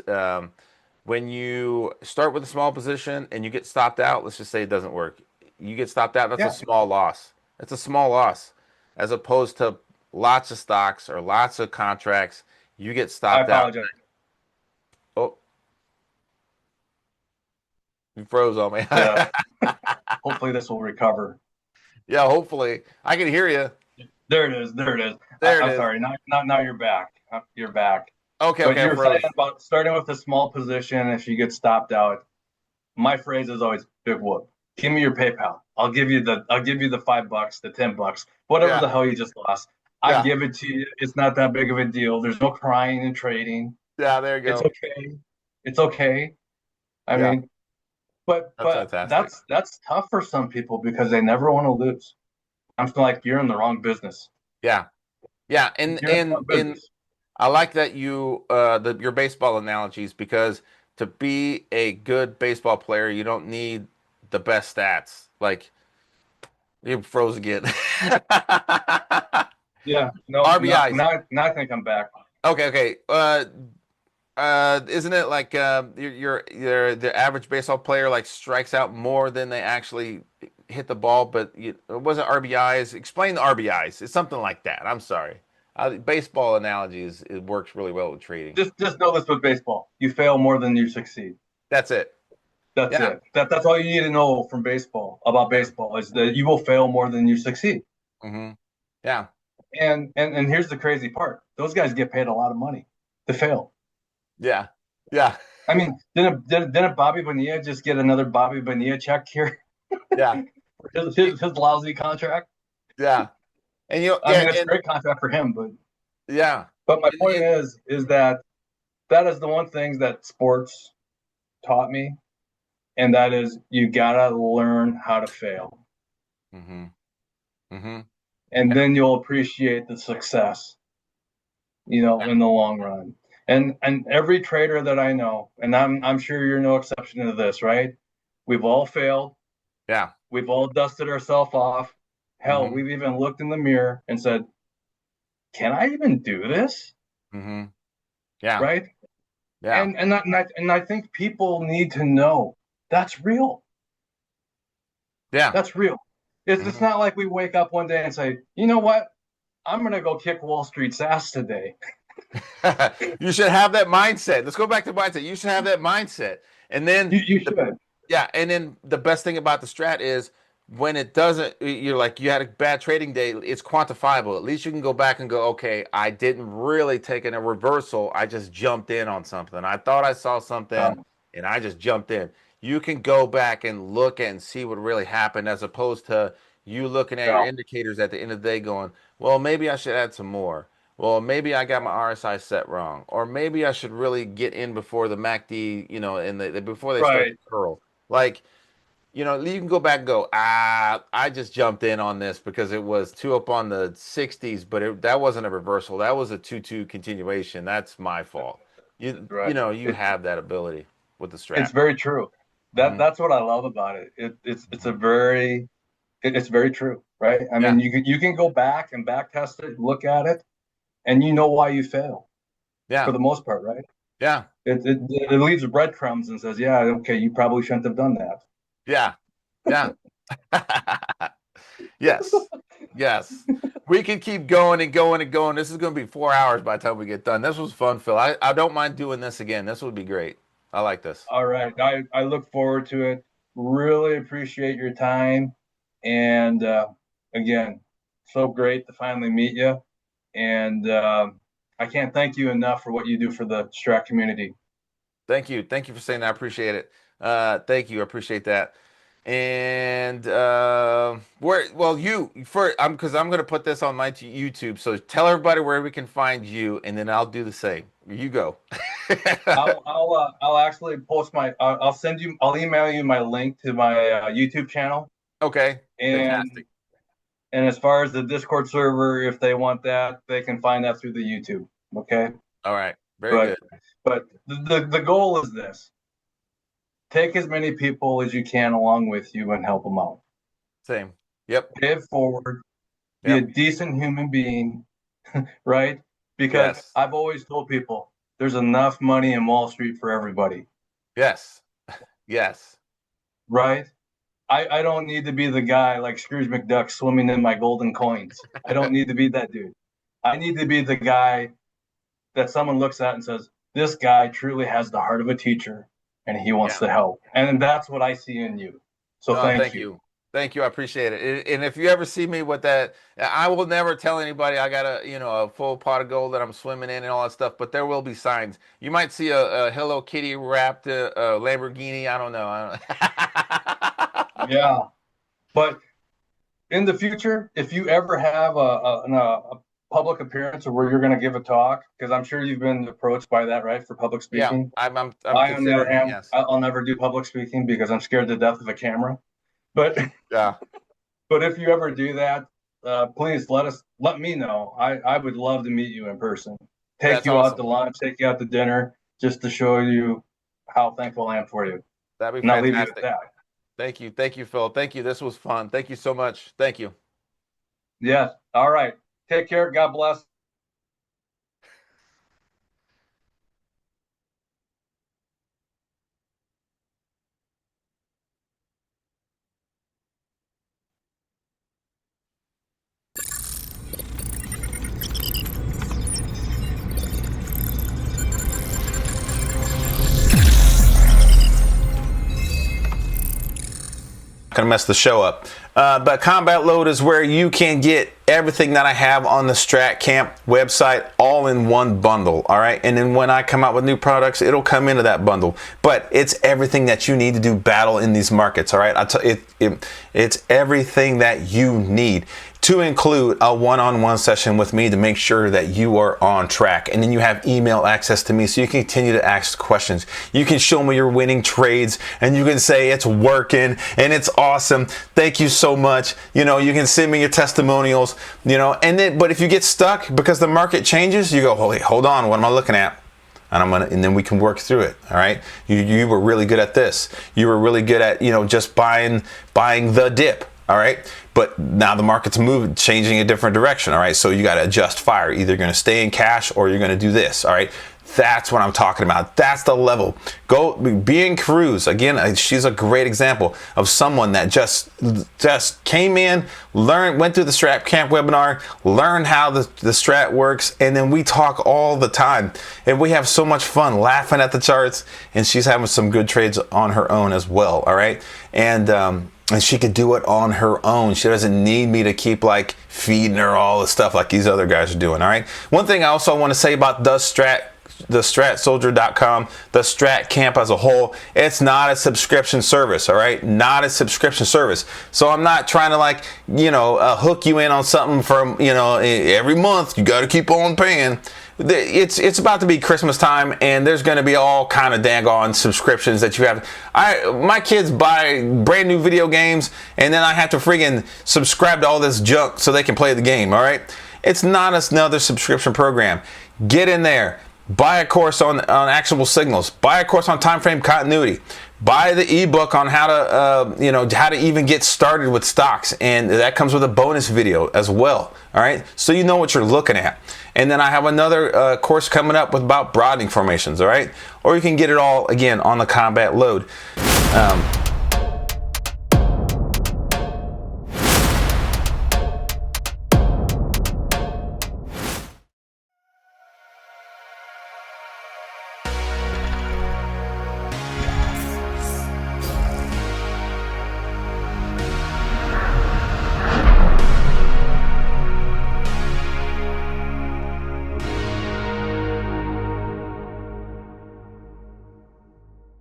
when you start with a small position and you get stopped out, let's just say it doesn't work. You get stopped out. That's a Yeah, small loss. That's a small loss, as opposed to lots of stocks or lots of contracts. You get I stopped out. apologize. Oh, you froze on me. Yeah, hopefully this will recover. Yeah, hopefully I can hear you. There it is. There it is. There it I'm is. sorry. Now you're back. You're back. Okay, But okay, I you're saying froze. about starting with a small position if you get stopped out. My phrase is always big whoop. Give me your PayPal. I'll give you the $5, the $10, whatever the Yeah, hell you just lost. I yeah, give it to you. It's not that big of a deal. There's no crying and trading. yeah. There you It's go. okay. It's okay. I Yeah, mean, but that's but fantastic. that's tough for some people because they never want to lose. I'm still like, you're in the wrong business. Yeah, yeah, and You're in the and wrong and business. I like that your baseball analogies because to be a good baseball player, you don't need the best stats. Like you froze again. Yeah. No. No. RBIs. Now I think I'm back. Okay, okay. Isn't it like the average baseball player like strikes out more than they actually hit the ball? But it wasn't RBIs. Explain the RBIs. It's something like that. I'm sorry. Baseball analogies it works really well with trading. Just know this with baseball. You fail more than you succeed. That's it. That's Yeah. it. That's all you need to know from baseball about Yeah. baseball is that you will fail more than you succeed. Hmm. Yeah. And here's the crazy part. Those guys get paid a lot of money to fail. Yeah. Yeah. I mean, didn't Bobby Bonilla just get another Bobby Bonilla check here Yeah. for his lousy contract? Yeah. And I mean, it's a great contract for him, yeah. but my point And, is that that is the one thing that sports taught me, and that is you gotta learn how to fail, mm-hmm. Mm-hmm. and then you'll appreciate the success, you know, in the long run. And every trader that I know, and I'm sure you're no exception to this, right? We've all failed. Yeah. We've all dusted ourselves off. Hell, Mm-hmm. we've even looked in the mirror and said, "Can I even do this?" Mm-hmm. Yeah. Right? Yeah. And I think people need to know that's real. Yeah. That's real. It's Mm-hmm. not like we wake up one day and say, "You know what? I'm gonna go kick Wall Street's ass today." You should have that mindset. Let's go back to mindset. You should have that mindset. And then You the should. yeah, and then the best thing about the strat is when it doesn't, you're like you had a bad trading day, it's quantifiable. At least you can go back and go, okay, I didn't really take in a reversal. I just jumped in on something. I thought I saw something and I just jumped in. You can go back and look and see what really happened as opposed to you looking at your Yeah. indicators at the end of the day going, well, maybe I should add some more. Well, maybe I got my RSI set wrong, or maybe I should really get in before the MACD, before they start Right. to curl. Like, you can go back and go, I just jumped in on this because it was two up on the 60s, but that wasn't a reversal. That was a 2-2 continuation. That's my fault. Right. You have that ability with the It's strat. very true. Hmm. That's what I love about it. It's very true, right? I Yeah, mean, you can go back and back test it, look at it, and you know why you fail for yeah, the most part, right? yeah, It leaves breadcrumbs and says, yeah, okay, you probably shouldn't have done that. yeah, yeah. Yes, yes. We can keep going and going and going. This is going to be 4 hours by the time we get done. This was fun, Phil. I don't mind doing this again. This would be great. I like this. All right, I look forward to it. Really appreciate your time, and again, so great to finally meet you. And I can't thank you enough for what you do for the Strat community. Thank you. Thank you for saying that. I appreciate it. Thank you. I appreciate that. And you for I'm because I'm gonna put this on my YouTube. So tell everybody where we can find you, and then I'll do the same. You go. I'll actually post I'll email you my link to my YouTube channel, Okay. and Fantastic. as far as the Discord server, if they want that, they can find that through the YouTube. Okay, All right. Very but good. the goal is this: take as many people as you can along with you and help them out. Same. Yep. Pay it forward. Be a Yep. decent human being, right? Because Yes. I've always told people there's enough money in Wall Street for everybody, Yes. Yes. right? I don't need to be the guy like Scrooge McDuck swimming in my golden coins. I don't need to be that dude. I need to be the guy that someone looks at and says, this guy truly has the heart of a teacher and he wants Yeah. to help. And that's what I see in you. So No, thank thank you. you. Thank you. I appreciate it. And if you ever see me with that, I will never tell anybody I got a full pot of gold that I'm swimming in and all that stuff, but there will be signs. You might see a Hello Kitty wrapped Lamborghini. I don't know. Yeah. But in the future, if you ever have a public appearance or where you're going to give a talk, because I'm sure you've been approached by that, right, for public Yeah, speaking. I'm I, on the other considering it. hand, Yes. I'll never do public speaking because I'm scared to death of a camera. But Yeah. but if you ever do that, please let me know. I would love to meet you in person. Take That's you out awesome. to lunch, take you out to dinner, just to show you how thankful I am for you. That'd be And I'll leave you with fantastic. that. Thank you. Thank you, Phil. Thank you. This was fun. Thank you so much. Thank you. Yes. All right. Take care. God bless. Gonna mess the show up. But Combat Load is where you can get everything that I have on the Strat Camp website all in one bundle, all right? And then when I come out with new products, it'll come into that bundle. But it's everything that you need to do battle in these markets, all right? It's everything that you need, to include a one-on-one session with me to make sure that you are on track. And then you have email access to me so you can continue to ask questions. You can show me your winning trades and you can say it's working and it's awesome. Thank you so much. You know, you can send me your testimonials, you know, and then, but if you get stuck because the market changes, you go, oh, wait, hold on, what am I looking at? And then we can work through it. All right. You were really good at this. You were really good at, you know, just buying the dip. All right. But now the market's moving, changing a different direction. All right. So you got to adjust fire. Either you're going to stay in cash or you're going to do this. All right. That's what I'm talking about. That's the level. Go be in Cruz. Again, she's a great example of someone that just came in, went through the Strat Camp webinar, learned how the Strat works, and then we talk all the time. And we have so much fun laughing at the charts, and she's having some good trades on her own as well. All right. And she could do it on her own. She doesn't need me to keep like feeding her all the stuff like these other guys are doing. All right. One thing I also want to say about the StratSoldier.com, the Strat Camp as a whole, it's not a subscription service, all right? Not a subscription service. So I'm not trying to like, you know, hook you in on something from, you know, every month. You got to keep on paying. It's about to be Christmas time, and there's going to be all kind of daggone subscriptions that you have. My kids buy brand new video games, and then I have to friggin' subscribe to all this junk so they can play the game, all right? It's not another subscription program. Get in there. Buy a course on actionable signals. Buy a course on time frame continuity. Buy the ebook on how to how to even get started with stocks, and that comes with a bonus video as well. All right, so you know what you're looking at. And then I have another course coming up about broadening formations. All right, or you can get it all again on the Combat Load.